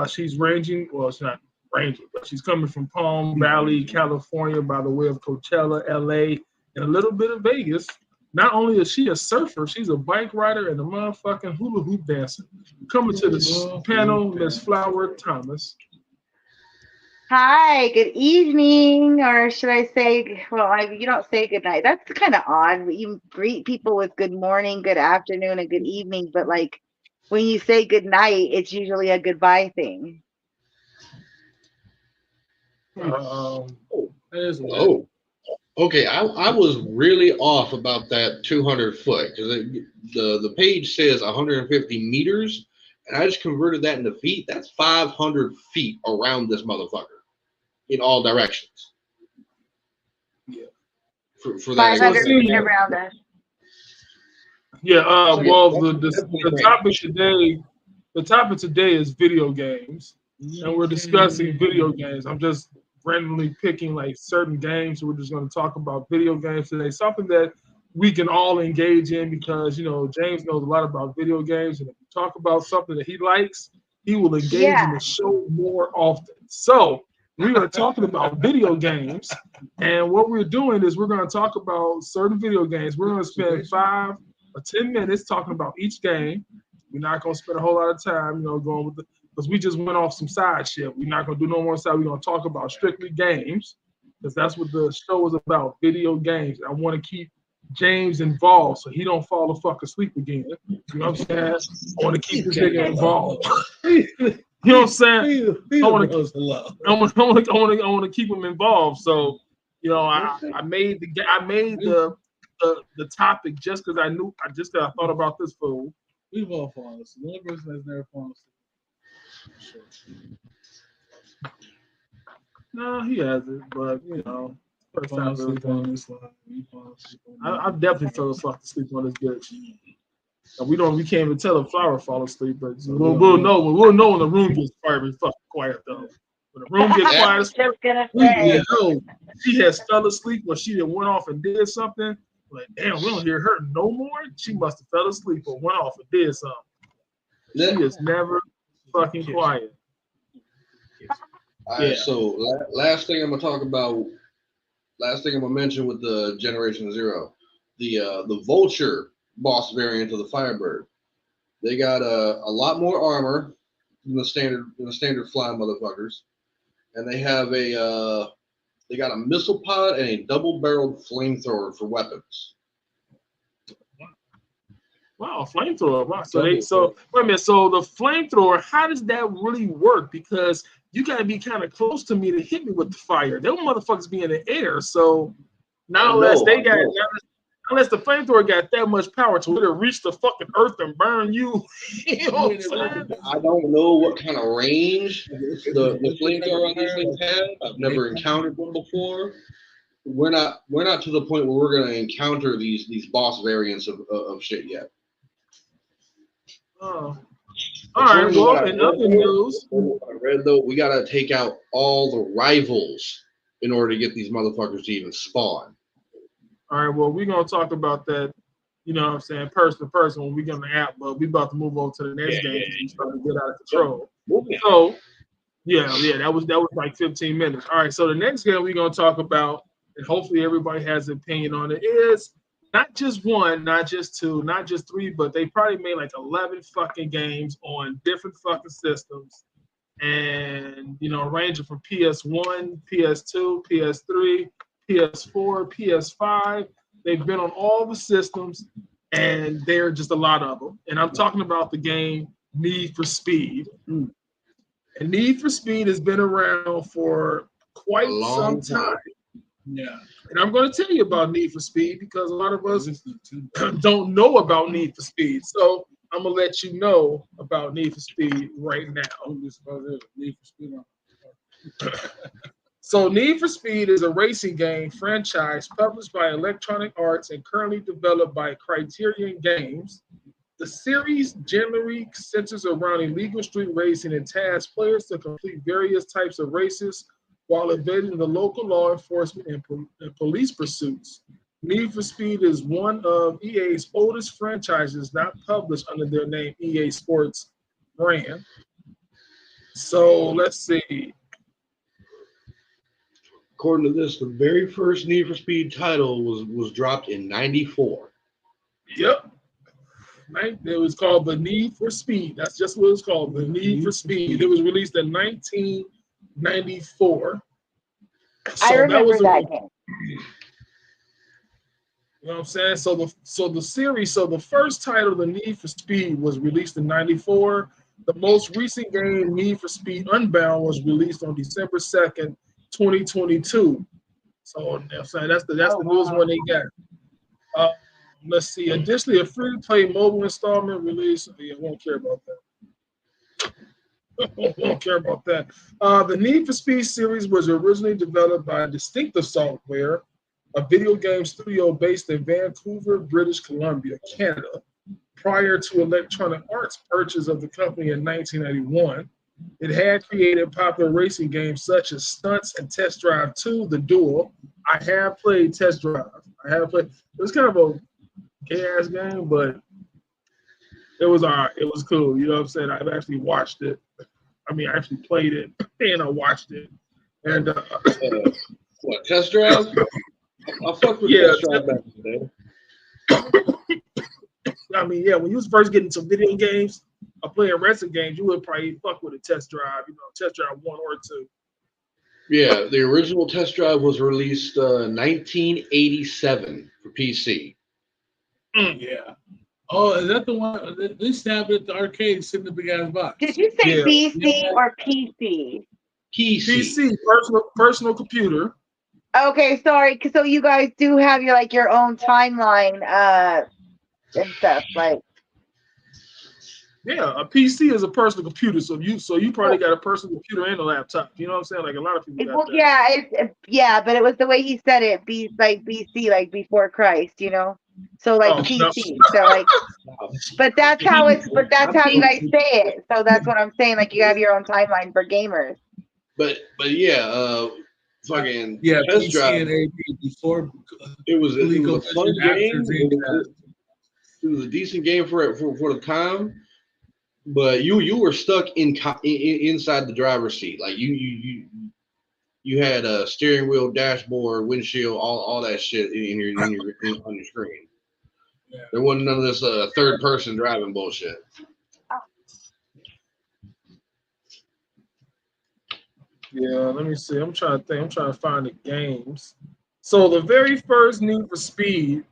She's ranging. Well, she's not ranging, but she's coming from Palm Valley, California, by the way of Coachella, LA, and a little bit of Vegas. Not only is she a surfer, she's a bike rider and a motherfucking hula hoop dancer. Coming to the panel, Miss Flower Thomas. Hi, good evening, or should I say, well, you don't say good night. That's kind of odd. You greet people with good morning, good afternoon, and good evening, but like when you say good night, it's usually a goodbye thing. Okay. I was really off about that 200 foot because the page says 150 meters, and I just converted that into feet. That's 500 feet around this motherfucker in all directions. Yeah. For that 500 feet around us. Yeah. Well, the topic today is video games, and we're discussing video games. I'm just randomly picking like certain games. So we're just going to talk about video games today. Something that we can all engage in because James knows a lot about video games, and if you talk about something that he likes, he will engage in the show more often. So we are talking about video games, and what we're doing is we're going to talk about certain video games. We're going to spend 5 or 10 minutes talking about each game. We're not going to spend a whole lot of time, going with because we just went off some side shit. We're not going to do no more side. We're going to talk about strictly games because that's what the show is about, video games. I want to keep James involved so he don't fall the fuck asleep again. You know what I'm saying? I want to keep this nigga involved. You know what I'm saying? I want to keep him involved. So, I made the topic just because I thought about this fool. We've all fallen asleep. The only person that's never fallen asleep. Sure. No, he hasn't, but first time Asleep ever. on this line. I've definitely fell asleep on this bitch. We can't even tell if Flower fall asleep, but we'll know when the room gets very fucking quiet though. When the room gets quiet, Just gonna say. she has fell asleep or she done went off and did something. Like, damn, we don't hear her no more. She must have fell asleep or went off and did something. She is never fucking quiet. All right, so last thing I'm gonna talk about. Last thing I'm gonna mention with the Generation Zero, the Vulture boss variant of the Firebird. They got a lot more armor than the standard flying motherfuckers, and they have they got a missile pod and a double-barreled flamethrower for weapons. Wow, flamethrower. Wow. So wait a minute. So the flamethrower, how does that really work? Because you gotta be kind of close to me to hit me with the fire. Them motherfuckers be in the air. So unless the flamethrower got that much power to it reach the fucking earth and burn you. You know what I'm saying? I don't know what kind of range the flamethrower on these things have. I've never encountered one before. We're not to the point where we're gonna encounter these boss variants of shit yet. Oh. All right. Well, in other news, I read though, we gotta take out all the rivals in order to get these motherfuckers to even spawn. All right. Well, we're gonna talk about that. You know what I'm saying, person to person when we get on the app. But we about to move on to the next game. We starting to get out of control. So, yeah, that was like 15 minutes. All right. So the next game we're gonna talk about, and hopefully everybody has an opinion on it, is not just one, not just two, not just three, but they probably made like 11 fucking games on different fucking systems. And, ranging from PS1, PS2, PS3, PS4, PS5. They've been on all the systems, and there are just a lot of them. And I'm talking about the game Need for Speed. And Need for Speed has been around for quite some time. Yeah. And I'm going to tell you about Need for Speed because a lot of us don't know about Need for Speed. So I'm going to let you know about Need for Speed right now. So Need for Speed is a racing game franchise published by Electronic Arts and currently developed by Criterion Games. The series generally centers around illegal street racing and tasks players to complete various types of races while evading the local law enforcement and police pursuits. Need for Speed is one of EA's oldest franchises not published under their name EA Sports brand. So let's see. According to this, the very first Need for Speed title was dropped in '94. Yep. It was called The Need for Speed. That's just what it was called, The Need for Speed. It was released in 1994. So I remember that game. game. You know what I'm saying? So the series, so the first title, The Need for Speed, was released in '94. The most recent game, Need for Speed Unbound, was released on December 2nd, 2022. So that's the newest one they got. Let's see. Additionally, a free-to-play mobile installment release. Yeah, I won't care about that. Won't care about that. The Need for Speed series was originally developed by Distinctive Software, a video game studio based in Vancouver, British Columbia, Canada, prior to Electronic Arts' purchase of the company in 1991. It had created popular racing games such as Stunts and Test Drive 2, The Duel. I have played Test Drive. It was kind of a gay-ass game, but it was all right. It was cool. You know what I'm saying? I've actually watched it. I mean, I actually played it and I watched it. And what, Test Drive? I fucked with Test Drive back in the day. I mean, yeah, when you was first getting some video games or playing wrestling games, you would probably fuck with a Test Drive, Test Drive 1 or 2. Yeah, the original Test Drive was released 1987 for PC. Yeah. Oh, is that the one? They stabbed at the arcade, sitting in the big ass box. Did you say PC or PC? PC, personal computer. Okay, sorry. So you guys do have your own timeline and stuff like. Yeah, a PC is a personal computer, so you probably got a personal computer and a laptop. You know what I'm saying? Like a lot of people. Got that. Yeah, but it was the way he said it. BC, like before Christ, So PC. No. So but that's how you guys say it. So that's what I'm saying. Like you have your own timeline for gamers. But yeah, fucking Test PC Drive. And AB before it was a fun game. It was a decent game for the time. But you were stuck inside the driver's seat. Like you had a steering wheel, dashboard, windshield, all that shit on your screen. Yeah. There wasn't none of this third person driving bullshit. Yeah, let me see. I'm trying to think. I'm trying to find the games. So the very first Need for Speed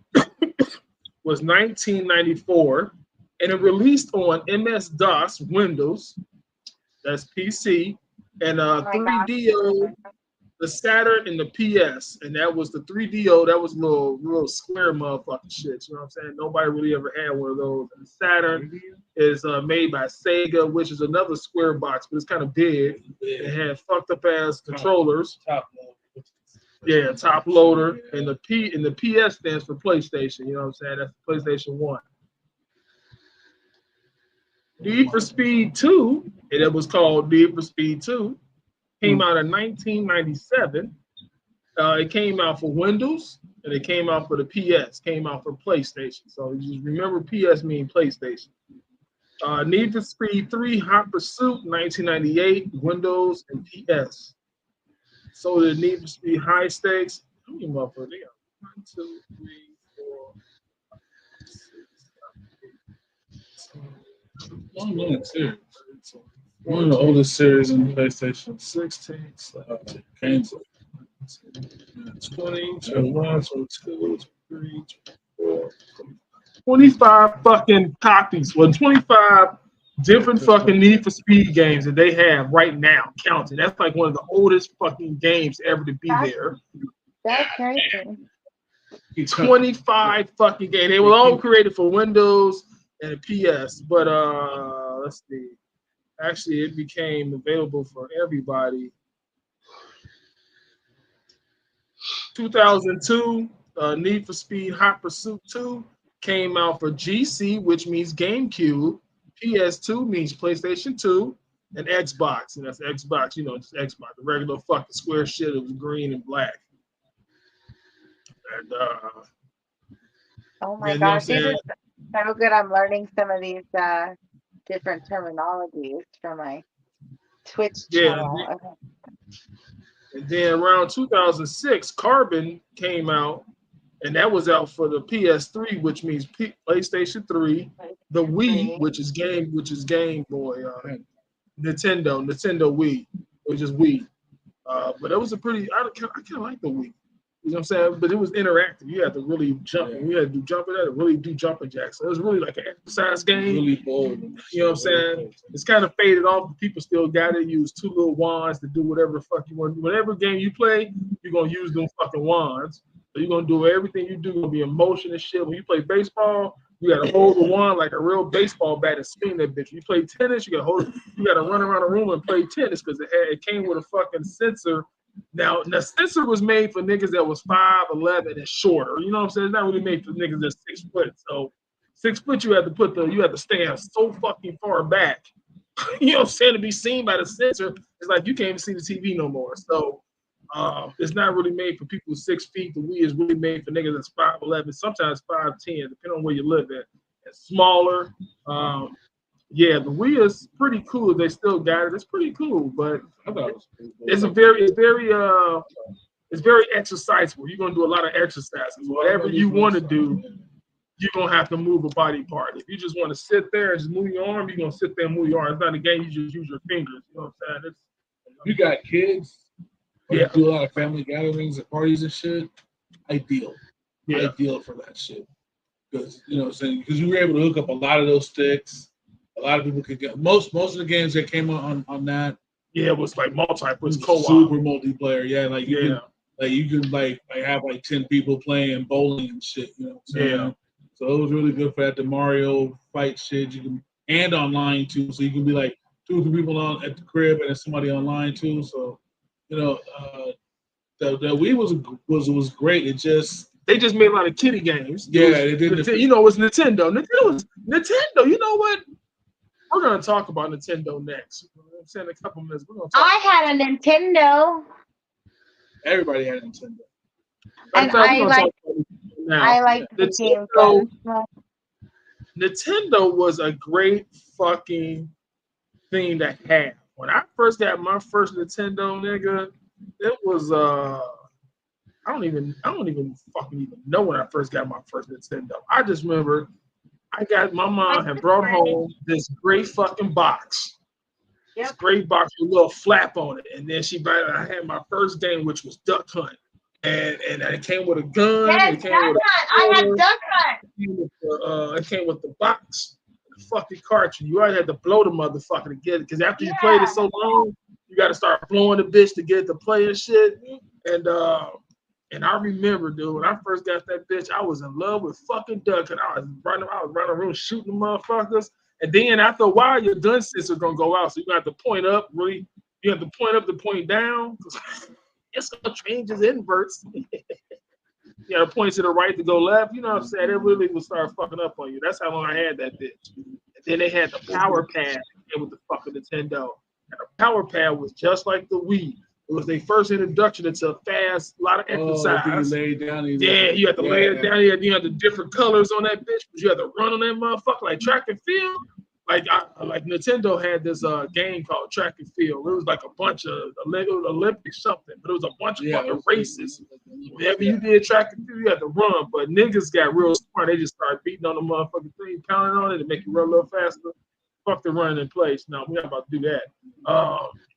was 1994. And it released on MS-DOS Windows, that's PC, and 3DO, the Saturn, and the PS. And that was the 3DO, that was little square motherfucking shit. You know what I'm saying? Nobody really ever had one of those. And the Saturn is made by Sega, which is another square box, but it's kind of big. It had fucked up ass controllers. Top loader. Yeah, top loader. And the PS stands for PlayStation. You know what I'm saying? That's PlayStation 1. Need for Speed 2, and it was called Need for Speed 2, came out in 1997. It came out for Windows, and it came out for the PS, came out for PlayStation. So you just remember PS mean PlayStation. Need for Speed 3, Hot Pursuit, 1998, Windows and PS. So the Need for Speed High Stakes, how many motherfuckers they got? 1, 2, 3, 4, 5, 6, 7, 8. One of the oldest series in PlayStation. 16, 20, 21, 22, 23, 24, 25 fucking copies. Well, 25 different fucking Need for Speed games that they have right now, counting. That's like one of the oldest fucking games ever to be there. That's crazy. 25 fucking games. They were all created for Windows and PS, but let's see. Actually, it became available for everybody 2002, Need for Speed Hot Pursuit 2 came out for GC, which means GameCube. PS2 means PlayStation 2, and Xbox, and that's Xbox. You know, just Xbox, the regular fucking square shit. It was green and black. And Oh my you know what I'm gosh, these saying? are so good. I'm learning some of these different terminologies for my Twitch Yeah, channel. Okay. and then around 2006, Carbon came out, and that was out for the PS3, which means PlayStation 3, the Wii, which is Game Boy, Nintendo Wii, which is Wii. But it was a pretty. I kind of like the Wii. You know what I'm saying? But it was interactive. You had to really jump. Yeah. You had to do jumping. Had to really do jumping jacks. So it was really like an exercise game. Really bold. You know what I'm saying? It's kind of faded off, but people still got to use two little wands to do whatever the fuck you want. Whatever game you play, you're gonna use them fucking wands. So you're gonna do everything you do. Gonna be in motion and shit. When you play baseball, you gotta hold the wand like a real baseball bat and swing that bitch. When you play tennis, you gotta run around the room and play tennis because it came with a fucking sensor. Now, the sensor was made for niggas that was 5'11" and shorter. You know what I'm saying? It's not really made for niggas that's 6 foot. So 6 foot, you have to stand so fucking far back. You know what I'm saying? To be seen by the sensor, it's like you can't even see the TV no more. So it's not really made for people 6 feet. The Wii is really made for niggas that's 5'11", sometimes 5'10", depending on where you live at. It's smaller. Yeah, the Wii is pretty cool. They still got it. It's pretty cool, but it's very exercisable. You're gonna do a lot of exercises. Whatever you want to do, you're gonna have to move a body part. If you just want to sit there and just move your arm, you're gonna sit there and move your arm. It's not a game you just use your fingers. You know what I'm saying? You got kids. Yeah. Do a lot of family gatherings and parties and shit. Ideal. Yeah. Ideal for that shit. Because you know what I'm saying? Because we were able to hook up a lot of those sticks. A lot of people could get most of the games that came on that. Yeah, it was like it was co-op. Super multiplayer. Yeah, like you can have like 10 people playing bowling and shit. You know what I'm saying? Yeah. So it was really good for that. The Mario fight shit. You can and online too. So you can be like 2 or 3 people on at the crib and then somebody online too. So you know, the Wii was great. They just made a lot of kiddie games. Yeah, they did. You know, it was Nintendo. Nintendo. You know what? We're gonna talk about Nintendo next. I'm saying a couple minutes. We're gonna talk. I had a Nintendo. Everybody had a Nintendo. And I like the game. Nintendo was a great fucking thing to have. When I first got my first Nintendo, nigga, it was I don't even fucking know when I first got my first Nintendo. I just remember my mom had brought home this great fucking box. Yep. This great box with a little flap on it. And then I had my first game, which was Duck Hunt. And it came with a gun. Yes, Duck Hunt. I had Duck Hunt. It came with the box, the fucking cartridge. You already had to blow the motherfucker to get it. Because after you played it so long, you got to start blowing the bitch to get it to play and shit. And I remember, dude, when I first got that bitch, I was in love with fucking Duck Hunt. I was running around the room shooting motherfuckers. And then after a while, your gun sensor gonna go out. So you have to point up, really. You have to point up to point down. It's gonna change its inverts. You gotta point to the right to go left. You know what I'm saying? It really will start fucking up on you. That's how long I had that bitch. And then they had the power pad with the fucking Nintendo. And the power pad was just like the Wii. It was their first introduction into a lot of exercise. You lay down. You had to lay it down. You had the different colors on that bitch, but you had to run on that motherfucker like track and field. Like Nintendo had this game called Track and Field. It was like a bunch of Olympic something, but it was a bunch of fucking races. Whenever you did track and field, you had to run. But niggas got real smart. They just started beating on the motherfucking thing, pounding on it to make you run a little faster. Fuck the running in place. No, we're not about to do that.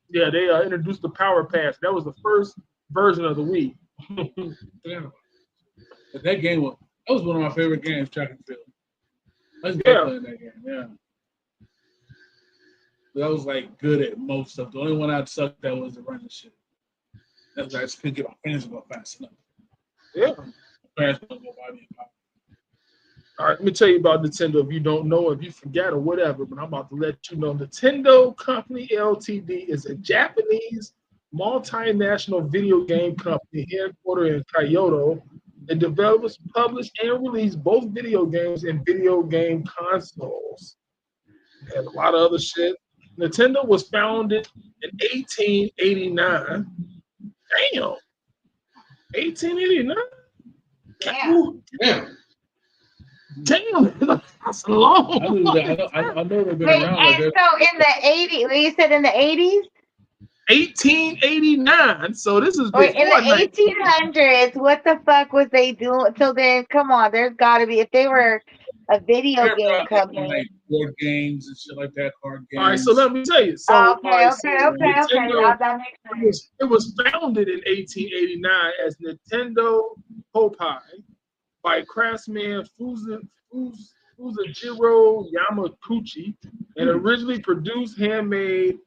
They introduced the Power Pass. That was the first version of the Wii. But that was one of my favorite games, Track and Field. I was playing that game, yeah. But I was like good at most stuff. The only one I'd sucked at was the running shit. That's why I just couldn't get my fingers to go fast enough. Yeah. My parents don't go by me. All right, let me tell you about Nintendo if you don't know, if you forgot or whatever, but I'm about to let you know. Nintendo Company Ltd. is a Japanese multinational video game company headquartered in Kyoto. It develops, publish, and release both video games and video game consoles. And a lot of other shit. Nintendo was founded in 1889. Damn. 1889? Damn. Damn. Damn, that's long. I know they've been Wait, around. and Like so in the 80s, what you said in the 80s? 1889. So this is Wait, in before the 1800s, what the fuck was they doing? So then, come on, there's got to be, if they were a video game company. like board games and shit like that, card games. All right, so let me tell you. So, Okay. Nintendo, That makes sense. it was founded in 1889 as Nintendo Popeye by craftsman Fusajiro Yamaguchi, and originally produced handmade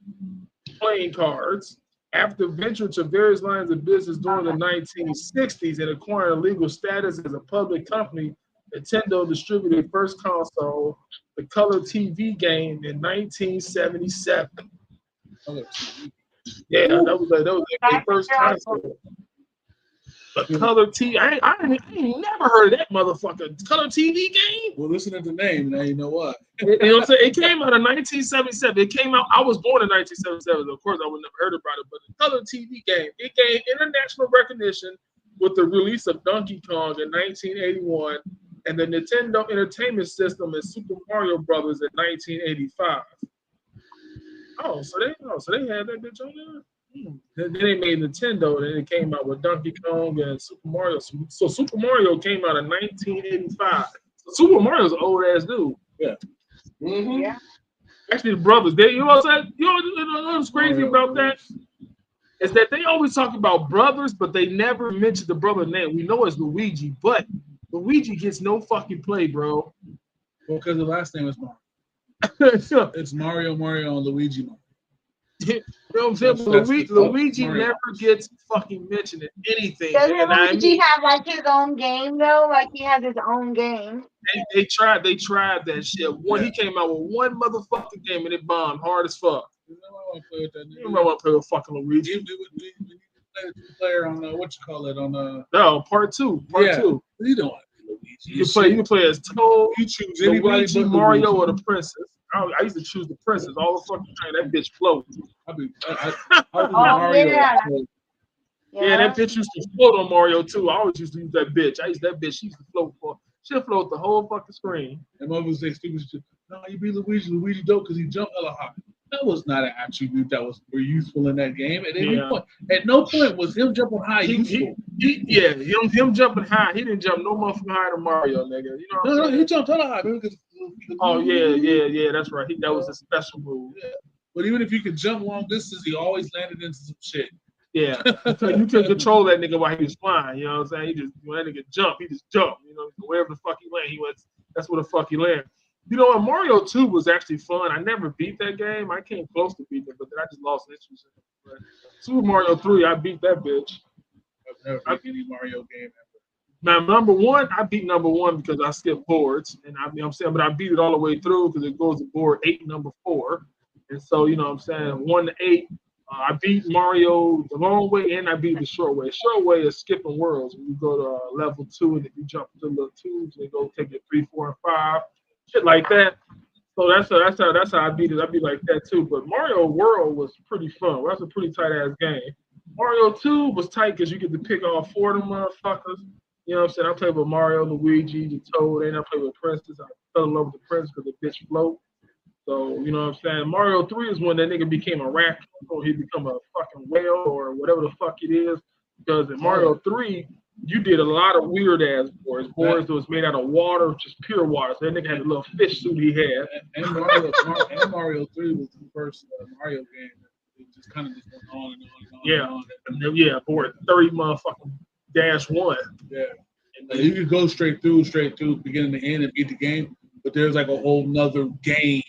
playing cards. After venturing to various lines of business during the 1960s and acquiring legal status as a public company, Nintendo distributed first console, the Color TV game, in 1977. Yeah, that was their first console. The Color TV. I ain't never heard of that motherfucker. Color TV game? Well, listen to the name, now you know what. You know what I'm saying? It came out in 1977. It came out, I was born in 1977. Of course, I would never heard about it, but the Color TV game, it gained international recognition with the release of Donkey Kong in 1981 and the Nintendo Entertainment System and Super Mario Brothers in 1985. So they had that bitch on there. Then they made Nintendo, and then it came out with Donkey Kong and Super Mario. So Super Mario came out in 1985. So Super Mario's an old ass dude. Yeah. Mm-hmm. Yeah. Actually, the brothers, you know what I'm saying? You know what's crazy about that? Is that they always talk about brothers, but they never mention the brother name. We know it's Luigi, but Luigi gets no fucking play, bro. Well, because the last name is Mario. It's Mario, and Luigi Mario. You know what I'm saying? That's Luigi Mario. never gets fucking mentioned in anything. Doesn't And I Luigi mean, have like his own game though? Like he has his own game. they tried that shit. He came out with one motherfucking game and it bombed hard as fuck. You know I want to play with that You know I want to play with fucking Luigi. We need to play a two-player on what you call it on No, part two. You don't want to play Luigi. You can play as Toad, You choose anybody Luigi, but Mario, Luigi. or the princess. I used to choose the princess all the fucking time. That bitch floats. I do Oh, Mario. yeah. Yeah, that bitch used to float on Mario too. I always used to use that bitch. She used to float she'll float the whole fucking screen. And mother say stupid shit. No, you be Luigi. Luigi dope because he jumped hella high. That was not an attribute that was very useful in that game at any point. At no point was him jumping high useful. Him jumping high. He didn't jump no motherfucking higher than Mario, nigga. You know what I'm saying? He jumped hella high. Because That's right. That was a special move. Yeah. But even if you could jump long distance, he always landed into some shit. Yeah, you couldn't control that nigga while he was flying. You know what I'm saying? When that nigga jumped, he just jumped. You know, wherever the fuck he landed, that's where the fuck he landed. You know, and Mario 2 was actually fun. I never beat that game. I came close to beating it, but then I just lost interest in it. But Super Mario 3, I beat that bitch. I've never beat any Mario game ever. Now, number one, I beat number one because I skipped boards. And but I beat it all the way through because it goes to board 8 and number 4. And so, you know what I'm saying, 1 to 8. I beat Mario the long way and I beat the short way. Short way is skipping worlds. When you go to level 2 and if you jump to little tubes, they go take it 3, 4, and 5, shit like that. So that's how I beat it. I beat like that too. But Mario World was pretty fun. That's a pretty tight ass game. Mario 2 was tight because you get to pick all 4 of them motherfuckers. You know what I'm saying? I played with Mario, Luigi, the Toad, and I played with Princess. I fell in love with the Princess because the bitch float. So, you know what I'm saying? Mario 3 is when that nigga became a raccoon or he become a fucking whale or whatever the fuck it is. Because in Mario 3, you did a lot of weird ass boards. Boards that was made out of water, just pure water. So that nigga had a little fish suit he had. And Mario 3 was the first Mario game. It just kind of just went on and on and on. And then, board 30 motherfucking -1. Yeah. And you could go straight through, beginning to end and beat the game. But there's like a whole nother game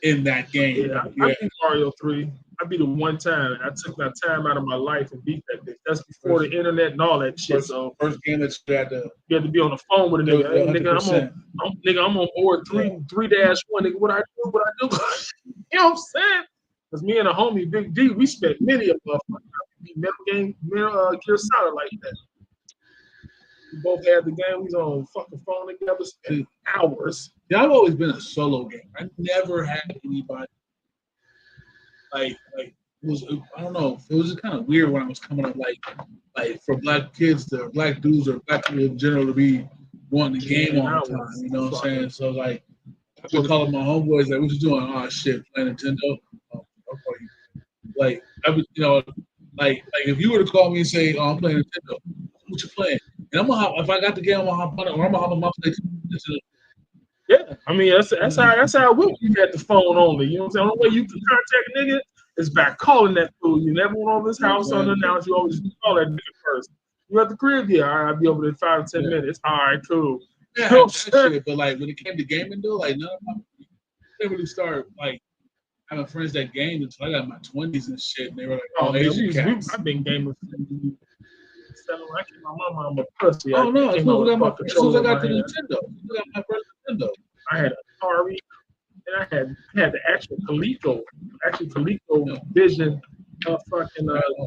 in that game. Yeah, I beat Mario 3. I beat it one time. I took my time out of my life and beat that bitch. That's before the internet and all that shit. First game that you had to be on the phone with a nigga. Hey, nigga, I'm on board 3-1. Nigga, what I do? You know what I'm saying? Because me and a homie, Big D, we spent many of Metal Gear Solid like that. We both had the game. We was on fucking phone together, spent hours. Yeah, I've always been a solo gamer. I never had anybody like it was. I don't know. It was just kind of weird when I was coming up, like for black kids, or black dudes, or black people in general to be wanting the game all the time. You know what I'm saying? So like, I would call up my homeboys like, "What you doing?" "Oh shit, playing Nintendo." "Oh, I'll call you." Like I would, you know, like if you were to call me and say, "Oh, I'm playing Nintendo," "What you playing?" And I'm gonna hop, if I got the game, I'm gonna hop on it, or I'm gonna hop on my PlayStation. Yeah, I mean that's how it will be at the phone only. You know what I'm saying? The only way you can contact a nigga is by calling that fool. You never went over his house unannounced. You always call that nigga first. You at the crib? Yeah, all right, I'll be over there in 5 to 10 minutes. All right, cool. Yeah, that shit. But like when it came to gaming, though, like none of my didn't really start like having friends that gamed until I got in my 20s and shit. And they were like, Oh, man, Asian cats. I've been gaming since I keep my mama on my pussy. Oh no! As soon as I got the hand. Nintendo, I got my first Nintendo. I had Atari, and I had the actual Coleco Vision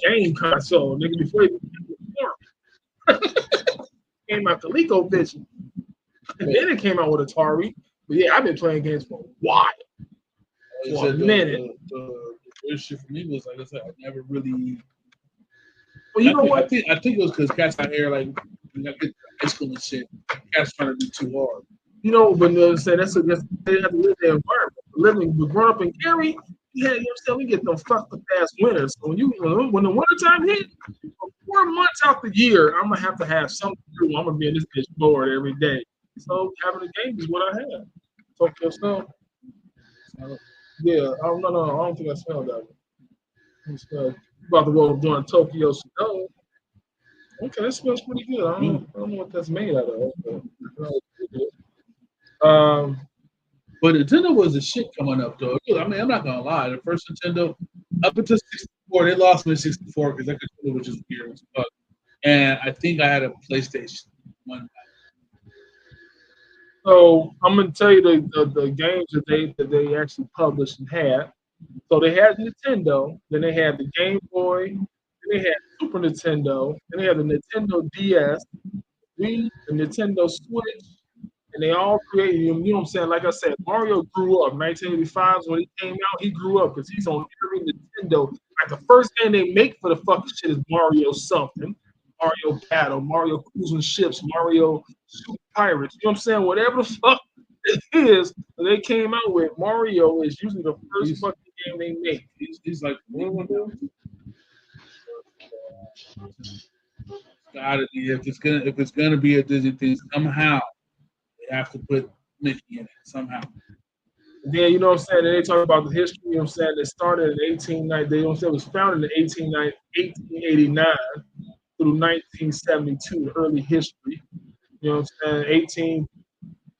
game console, nigga, before it came out Coleco Vision. And then it came out with Atari. But yeah, I've been playing games for a while. For a minute. The issue for me was, like I said, I never really. Well, you know what? I think it was because cats out here, like, when I get to high school and shit, cats trying to be too hard. You know, but they have to live their environment. Growing up in Gary, you know what I'm saying, we get them fucked up ass winters. So when the wintertime hit, for 4 months out the year, I'm gonna have something to do. I'm gonna be in this bitch bored every day. So having a game is what I have. Tokyo Snow. Yeah, I don't think I smelled that one. About to roll doing Tokyo Snow. Okay, that smells pretty good. I don't know what that's made out of. But Nintendo was the shit coming up, though. I mean, I'm not gonna lie. The first Nintendo, up until 64, they lost me 64 because that controller was just weird as fuck. And I think I had a PlayStation 1. So I'm gonna tell you the games that they actually published and had. So they had Nintendo, then they had the Game Boy, then they had Super Nintendo, then they had the Nintendo DS, Wii, the Nintendo Switch, and they all created, you know what I'm saying? Like I said, Mario grew up. 1985 when he came out, he grew up because he's on every Nintendo. Like the first game they make for the fucking shit is Mario something. Mario Battle, Mario Cruising Ships, Mario Super Pirates. You know what I'm saying? Whatever the fuck it is that they came out with, Mario is usually the first fucking game they make. He's like, gotta be, if it's gonna be a Disney thing, somehow they have to put Mickey in it somehow. Then you know what I'm saying? They talk about the history. You know what I'm saying? They started in 1890. They don't say it was founded in 1889 through 1972. The early history. You know what I'm saying?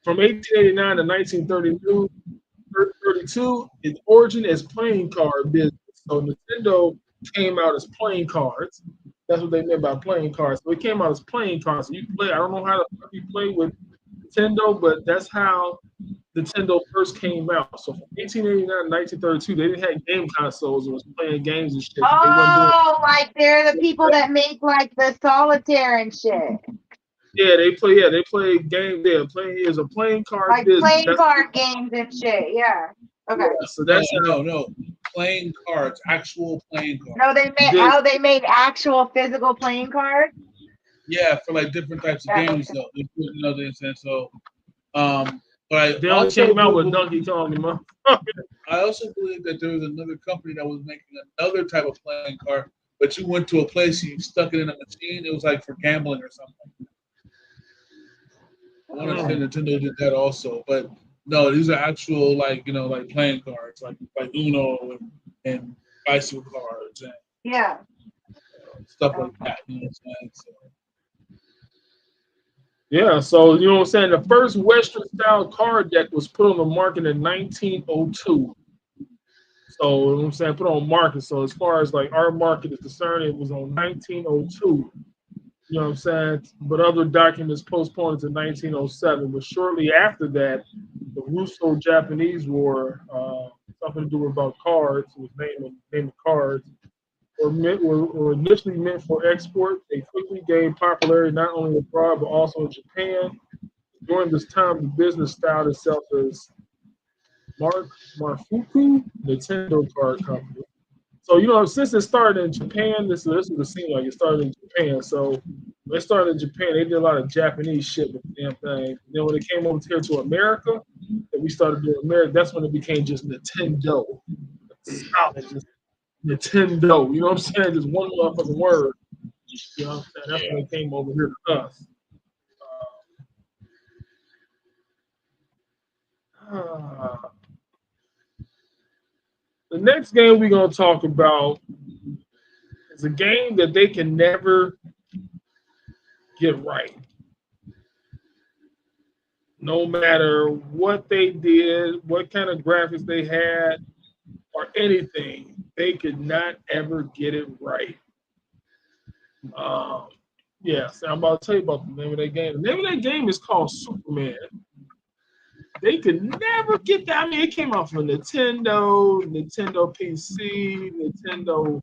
From 1889 to 1932, its origin as playing card business. So Nintendo came out as playing cards. That's what they meant by playing cards. So it came out as playing cards. So you can play. I don't know how you play with Nintendo, but that's how Nintendo first came out. So from 1889 to 1932, they didn't have game consoles. It was playing games and shit. Oh, like they're the people that make like the solitaire and shit. Yeah, they play games. Yeah, it was a playing card like business. Playing card games and shit. Yeah. Okay. Yeah, so that's no playing cards, actual playing cards. No, they made actual physical playing cards. Yeah, for like different types of games though. You know what I'm saying? So, but they also came out with Donkey Kong, I also believe that there was another company that was making another type of playing card, but you went to a place and you stuck it in a machine. It was like for gambling or something. I want to say Nintendo did that also, but no, these are actual like playing cards, like Uno and bicycle cards and stuff like that. You know what I'm saying? So. Yeah, so you know what I'm saying? The first Western style card deck was put on the market in 1902. So you know what I'm saying, put on market. So as far as like our market is concerned, it was on 1902. You know what I'm saying? But other documents postponed to 1907. But shortly after that, the Russo-Japanese War, something to do about cards. It was name of cards. Were initially meant for export. They quickly gained popularity not only abroad but also in Japan. During this time, the business styled itself as Marfuku Nintendo Card Company. So, since it started in Japan, this would seem like it started in Japan. So, when it started in Japan, they did a lot of Japanese shit with the damn thing. And then when it came over here to America, and we started doing America, that's when it became just Nintendo. Solid, just Nintendo. You know what I'm saying? Just one motherfucking word. You know what I'm saying? That's when it came over here to us. The next game we're going to talk about is a game that they can never get right. No matter what they did, what kind of graphics they had, or anything, they could not ever get it right. So I'm about to tell you about the name of that game. The name of that game is called Superman. They could never get that. I mean, it came out from Nintendo PC, Nintendo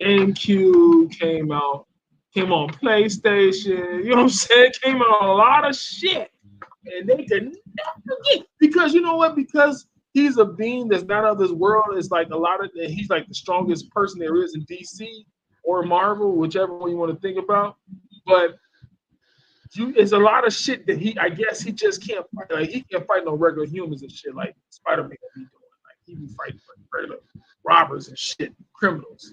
NQ came on PlayStation. You know what I'm saying? It came out on a lot of shit, and they could never get, because you know what? Because he's a being that's not of this world. It's like he's like the strongest person there is in DC or Marvel, whichever one you want to think about. But it's a lot of shit that I guess he just can't fight. Like, he can't fight no regular humans and shit like Spider-Man be doing. Like, he be fighting regular robbers and shit, criminals.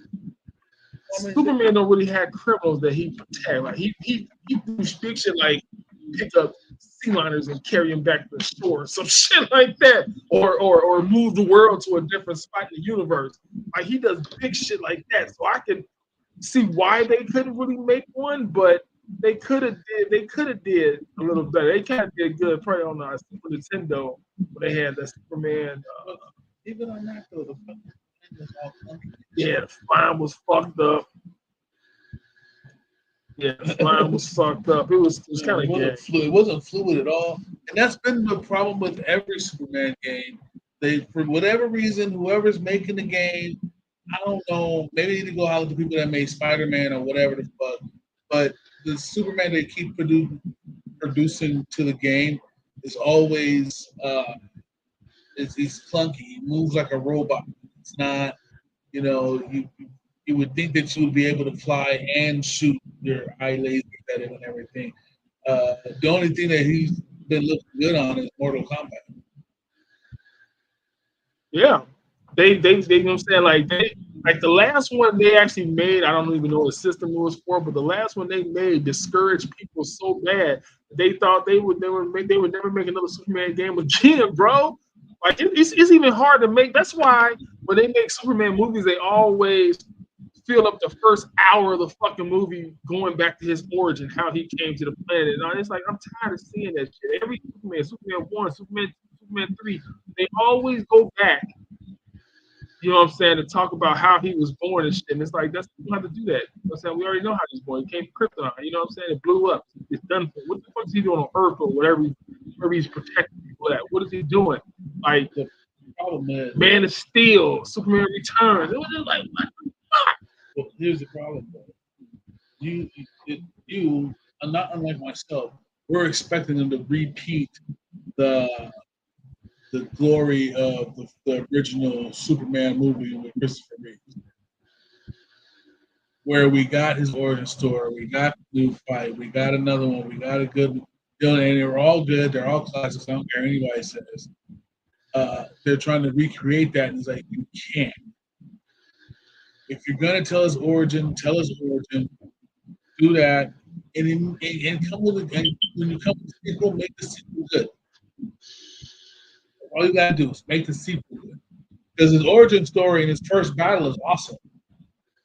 Superman don't really have criminals that he protect. Like, he do big shit like pick up sea liners and carry them back to the shore, some shit like that, or move the world to a different spot in the universe. Like, he does big shit like that. So I can see why they couldn't really make one, but they could have did a little better. They kind of did good probably on Super Nintendo when they had the Superman. Even on that though, the spine was fucked up. Yeah, the spine was fucked up. It was kind of gay. It wasn't fluid at all, and that's been the problem with every Superman game. They, for whatever reason, whoever's making the game, I don't know. Maybe they need to go out with the people that made Spider-Man or whatever the fuck, but the Superman they keep producing to the game is always he's clunky. He moves like a robot. It's not, you would think that you would be able to fly and shoot your eye laser at him and everything. The only thing that he's been looking good on is Mortal Kombat. Yeah, they you know what I'm saying, like the last one they actually made, I don't even know what system it was for, but the last one they made discouraged people so bad they thought they would never make another Superman game again, bro. Like it's even hard to make. That's why when they make Superman movies, they always fill up the first hour of the fucking movie going back to his origin, how he came to the planet. And it's like, I'm tired of seeing that shit. Every Superman 1, Superman 3, they always go back. You know what I'm saying? To talk about how he was born and shit. And it's like, you don't have to do that. You know what I'm saying? We already know how he was born. He came from Krypton. You know what I'm saying? It blew up. It's done for. What the fuck is he doing on Earth or whatever he's protecting people at? What is he doing? Like, the problem is, Man of Steel, Superman Returns. It was just like, what the fuck? Well, here's the problem, though. You are not unlike myself. We're expecting them to repeat the glory of the original Superman movie with Christopher Reeve, where we got his origin story, we got the new fight, we got another one, we got a good villain, and they're all good, they're all classics. I don't care what anybody says. They're trying to recreate that, and it's like, you can't. If you're gonna tell his origin, do that, and come with it. And when you come with the sequel, make the sequel good. All you gotta do is make the sequel good, because his origin story and his first battle is awesome.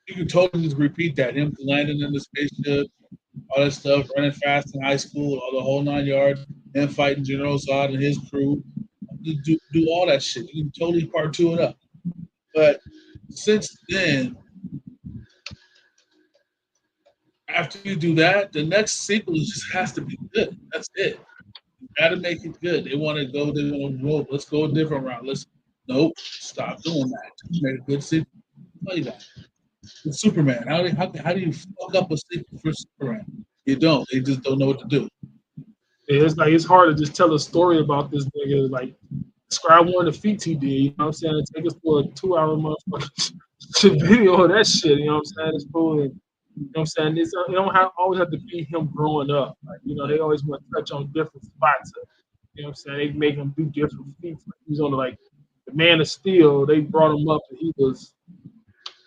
You can totally just repeat that. Him landing in the spaceship, all that stuff, running fast in high school, all the whole 9 yards, him fighting General Zod and his crew. Do all that shit. You can totally part 2 it up. But since then, after you do that, the next sequel just has to be good. That's it. You gotta make it good. They want to go. Let's go a different route. Let's Nope, stop doing that. You made a good decision. Tell you that. With Superman, how do you fuck up a sequel for Superman? You don't. They just don't know what to do. It's like it's hard to just tell a story about this nigga. Like describe one of the feats he did. You know what I'm saying? Take us for a 2-hour motherfucking video of that shit. You know what I'm saying? It's cool. And, you know what I'm saying? It's, you don't always have to be him growing up. Like, you know, they always want to touch on different spots. You know what I'm saying? They make him do different feats. Like, he was on the Man of Steel. They brought him up and he was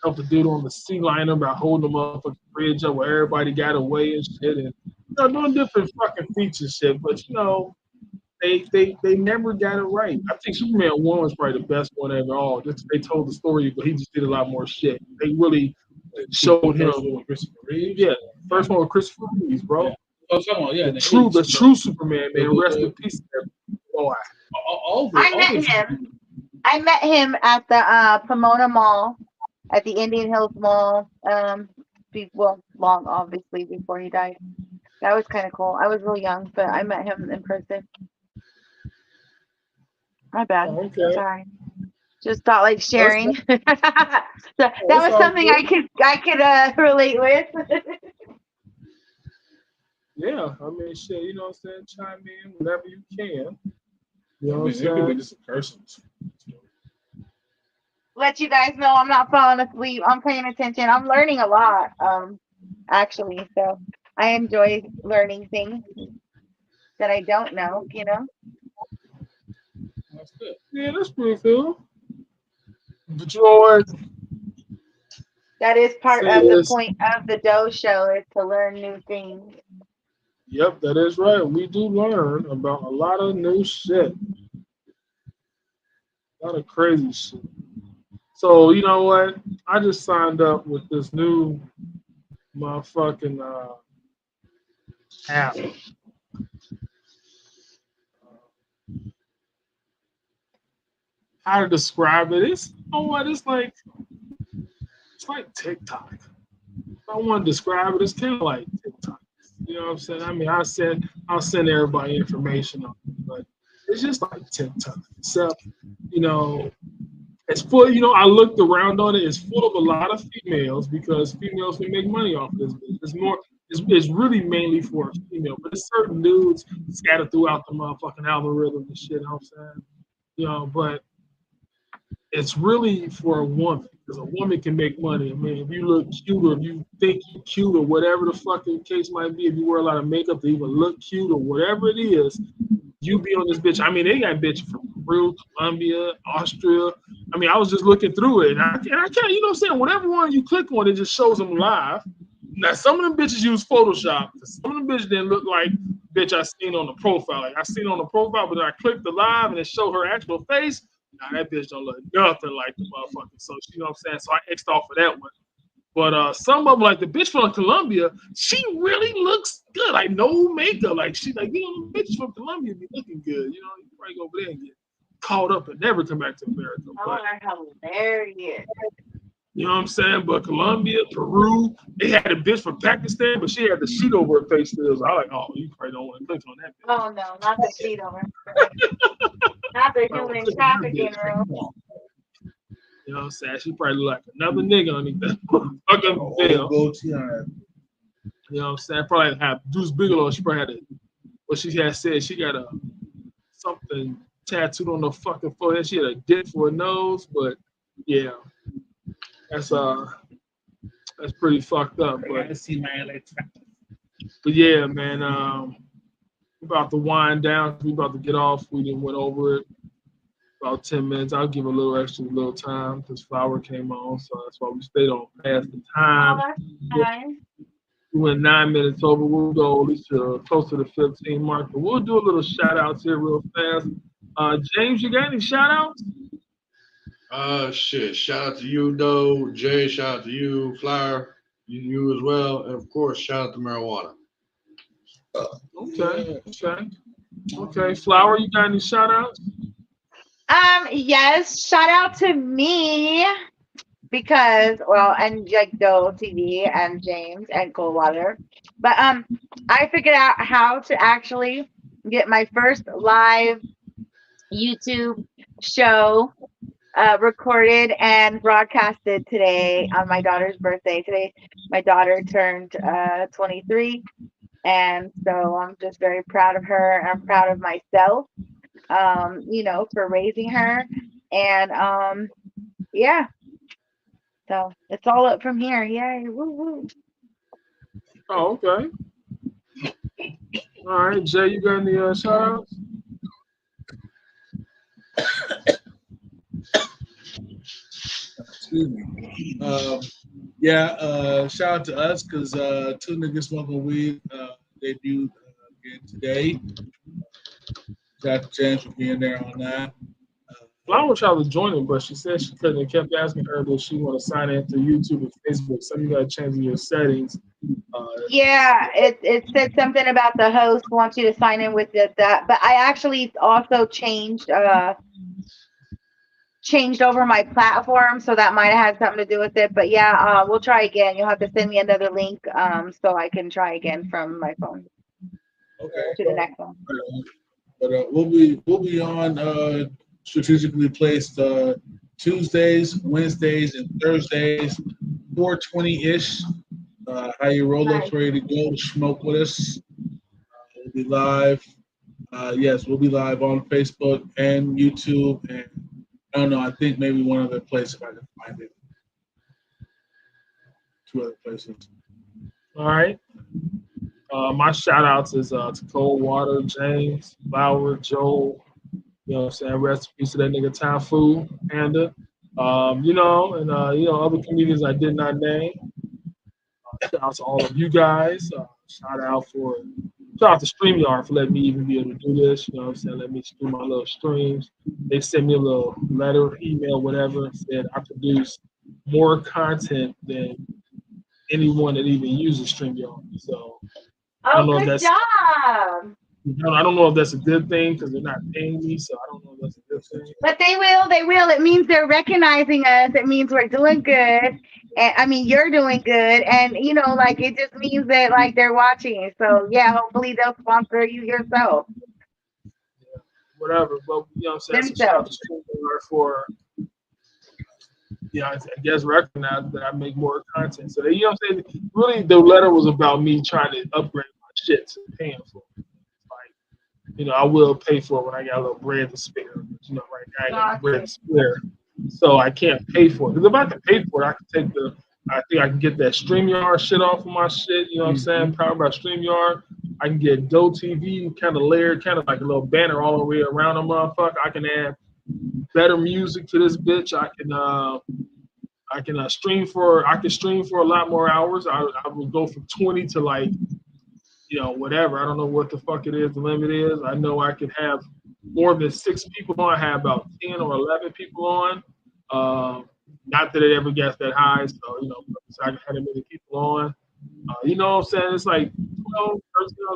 helped the dude on the sea liner by holding him up a bridge up where everybody got away and shit. And you know, doing different fucking feats and shit. But you know, they never got it right. I think Superman 1 was probably the best one ever all. Just they told the story, but he just did a lot more shit. They really showed him. With Christopher Reeve. Yeah, first one with Christopher Reeve, bro. Yeah. Oh, come on, yeah. The true Superman, man. Rest in peace, boy. I met him at the Pomona Mall, at the Indian Hills Mall. Long obviously before he died. That was kind of cool. I was real young, but I met him in person. My bad. Okay. Sorry. Just thought like sharing. that was something I could relate with. Yeah, I mean, shit, you know what I'm saying? Chime in whenever you can. You know what I'm It could saying? be just a person. Let you guys know I'm not falling asleep. I'm paying attention. I'm learning a lot, actually. So I enjoy learning things that I don't know, you know? That's good. Yeah, that's pretty cool. But you know what? That is part of the point of the Doe Show, is to learn new things. Yep, that is right. We do learn about a lot of new shit. A lot of crazy shit. So, you know what? I just signed up with this new motherfucking app. How to describe it? It's, you know what? It's like TikTok. If I want to describe it, it's kind of like TikTok. You know what I'm saying? I mean, I'll send everybody information on it, but it's just like TikTok. Except, you know, it's full. You know, I looked around on it. It's full of a lot of females because females can make money off this. It's really mainly for a female, but it's certain dudes scattered throughout the motherfucking algorithm and shit. You know what I'm saying? You know, but it's really for a woman because a woman can make money. I mean, if you look cute or if you think you're cute or whatever the fucking case might be, if you wear a lot of makeup to even look cute or whatever it is, you be on this bitch. I mean, they got bitches from Peru, Colombia, Austria. I mean, I was just looking through it, and I can't, you know what I'm saying? Whatever one you click on, it just shows them live. Now, some of them bitches use Photoshop. Some of them bitches didn't look like bitch I seen on the profile. Like I seen on the profile, but then I clicked the live and it showed her actual face. Now that bitch don't look nothing like the motherfucker. So you know what I'm saying? So I X'd off of that one. But some of them, like the bitch from Colombia, she really looks good. Like no makeup. Like she like, you know, the bitches from Colombia be looking good. You know, you probably go over there and get caught up and never come back to America. Oh, they're hilarious. You know what I'm saying? But Colombia, Peru, they had a bitch from Pakistan, but she had the sheet over her face still. So I was like, oh, you probably don't want to click on that bitch. Oh no, not the sheet over. Not the human trafficking room. You know what I'm saying? She probably look like another nigga underneath that fucking veil. You know what I'm saying? Probably have Deuce Bigelow. She probably had what she had said. She got something tattooed on the fucking forehead. She had a dick for a nose, but yeah, that's pretty fucked up. But yeah, man, we're about to wind down. We about to get off. We didn't went over it. About 10 minutes. I'll give a little time because Flower came on, so that's why we stayed on past the time. We went 9 minutes over. We'll go at least close to the 15 mark, but we'll do a little shout outs here real fast. James, you got any shout outs? Shit. Shout out to you, though. Jay, shout out to you. Flower, you as well. And of course, shout out to Marijuana. Okay. Flower, you got any shout outs? Yes, shout out to me because and like Doe TV and James and Coldwater. But I figured out how to actually get my first live YouTube show recorded and broadcasted today on my daughter's birthday. Today, my daughter turned 23, and so I'm just very proud of her. I'm proud of myself, for raising her, and yeah. So it's all up from here. Yay! Woo woo. Oh, okay. All right, Jay, you got any shout outs? Excuse me. Shout out to us because Two Niggas Smoking Weed debuted again today. Shout out to James for being there on that. Flower Child was joining, but she said she couldn't. They kept asking her that she want to sign in through YouTube and Facebook. So you got to change your settings. Yeah, it said something about the host wants you to sign in with that, but I actually also changed over my platform, so that might have had something to do with it. But yeah, we'll try again. You'll have to send me another link so I can try again from my phone. Okay. To the next one. But we'll be on strategically placed Tuesdays, Wednesdays, and Thursdays, 4:20-ish. How you roll up, ready to go to smoke with us. We'll be live. Yes, we'll be live on Facebook and YouTube, and I don't know. I think maybe one other place if I can find it. 2 other places. All right. My shout outs is to Cold Water, James, Bauer, Joel. You know what I'm saying? Rest in peace to that nigga Typhoon, Panda. Other comedians I did not name. Shout out to all of you guys. Shout out to StreamYard for letting me even be able to do this. You know what I'm saying? Let me do my little streams. They sent me a little letter, email, whatever, said I produce more content than anyone that even uses StreamYard. So I don't know if good that's job. I don't know if that's a good thing because they're not paying me, so I don't know if that's a good thing. But they will. It means they're recognizing us. It means we're doing good. And I mean, you're doing good. And, it just means that, they're watching. So, yeah, hopefully they'll sponsor you yourself. Yeah, whatever. But, you know what I'm saying? So shout out to StreamYard for, I guess, recognize that I make more content. So, you know what I'm saying? Really, the letter was about me trying to upgrade my shit to paying for it. I will pay for it when I got a little bread to spare. Right now I got bread to spare. So I can't pay for it. Because if I can pay for it, I think I can get that StreamYard shit off of my shit. You know what I'm saying? Powered by StreamYard. I can get Doe TV kind of layered, kind of like a little banner all the way around the motherfucker. I can add better music to this bitch. I can stream for a lot more hours. I will go from 20 to whatever. I don't know what the fuck it is, the limit is. I know I can have more than 6 people on. I have about 10 or 11 people on. Not that it ever gets that high, so, I can have that many people on. You know what I'm saying? It's like $12,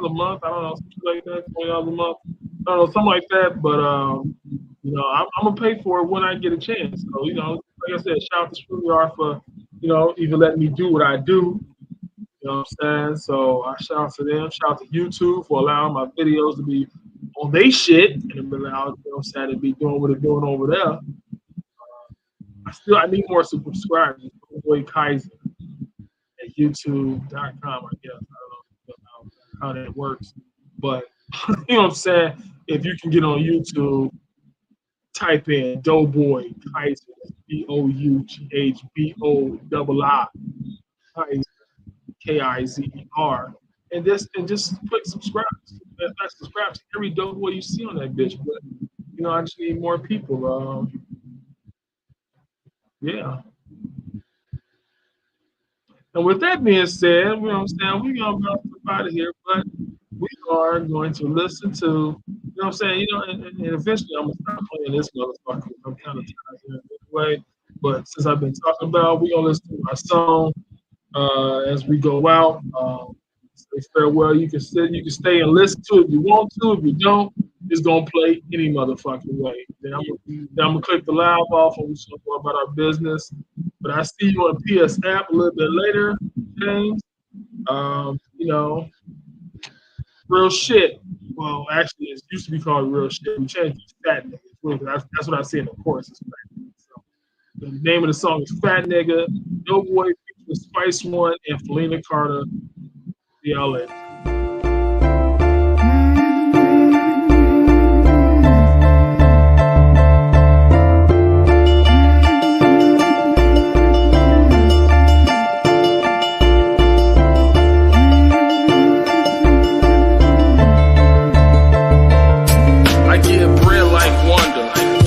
$13 a month. I don't know, something like that, $20 a month. I don't know, something like that. But, I'm going to pay for it when I get a chance. So, like I said, shout out to StreamYard for, even letting me do what I do. You know what I'm saying? So I shout out to them. Shout out to YouTube for allowing my videos to be on their shit and to be allowed, to be doing what they're doing over there. I need more subscribers. Boy Kaiser at YouTube.com, I guess. I don't know how that works. But you know what I'm saying? If you can get on YouTube, type in Doughboy Kaiser, BOUGHBOII Kaiser. Kizer, and just click subscribe. Subscribe to every dope boy you see on that bitch. But I just need more people. Yeah. And with that being said, you know what I'm saying, we're gonna bounce up out of here, but we are going to listen to, you know what I'm saying, and eventually I'm gonna start playing this motherfucker. I'm kind of tired anyway. But since I've been talking about, we're gonna listen to my song. As we go out, say farewell. You can stay and listen to it if you want to. If you don't, it's gonna play any motherfucking way. Then I'm gonna click the live off and we talk more about our business. But I see you on the PS app a little bit later, James. Real shit. Well, actually, it used to be called real shit. We changed it to fat niggas. That's what I see in the chorus. So The name of the song is Fat Nigga. Doughboy featuring Spice One and Felina Carter. See y'all later.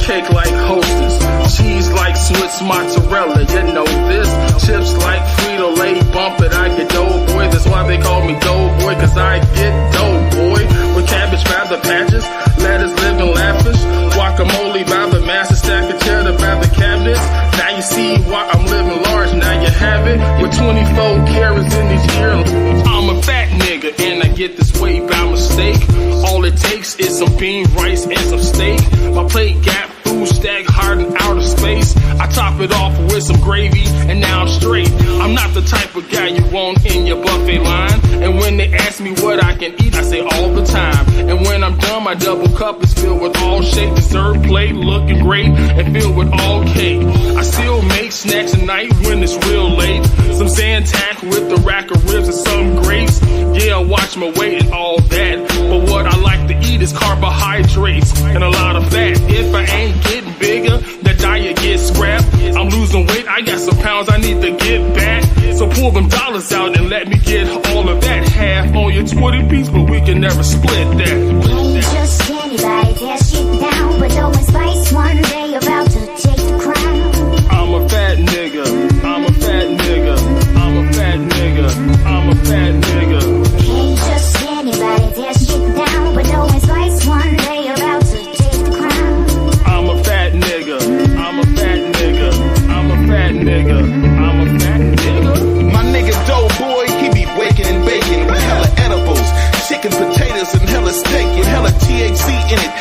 Cake like Hostess, cheese like Swiss mozzarella, you know this. Chips like Frito-Lay, bump it, I get Doughboy. That's why they call me Doughboy, cause I get Doughboy. With cabbage by the patches, lettuce living lavish. Guacamole by the master, stack of cheddar by the cabinets. Now you see why I'm living large, now you have it. With 24 carats in these years, I'm a fat nigga, and I get this way by mistake. All it takes is some bean, rice, and some steak. My plate got food stacked hard in outer space. I top it off with some gravy, and now I'm straight. I'm not the type of guy you want in your buffet line. And when they ask me what I can eat, I say all the time. And when I'm done, my double cup is filled with all shake. Dessert plate looking great and filled with all cake. I still make snacks at night when it's real late. Some Zantac with the rack of ribs and some grapes. Yeah, watch my weight and all that. But what I like to eat is carbohydrates and a lot of fat. If I ain't getting bigger, the diet gets scrapped. I'm losing weight, I got some pounds I need to get back. So pull them dollars out and let me get all of that. Half on your 20 piece, but we can never split that. Ain't just anybody tear shit down, but though it's Spice One, they about to take the crown. I'm a fat nigga. I'm a fat nigga. I'm a fat nigga. I'm a fat nigga. Ain't just anybody tear shit down, but though it's Spice One, they about to take the crown. I'm a fat nigga. I'm a fat nigga. I'm a fat nigga. I'm a fat nigga. My nigga Doughboy, he be waking and baking with hella edibles, chicken, potatoes, and hella steak, and hella THC in it.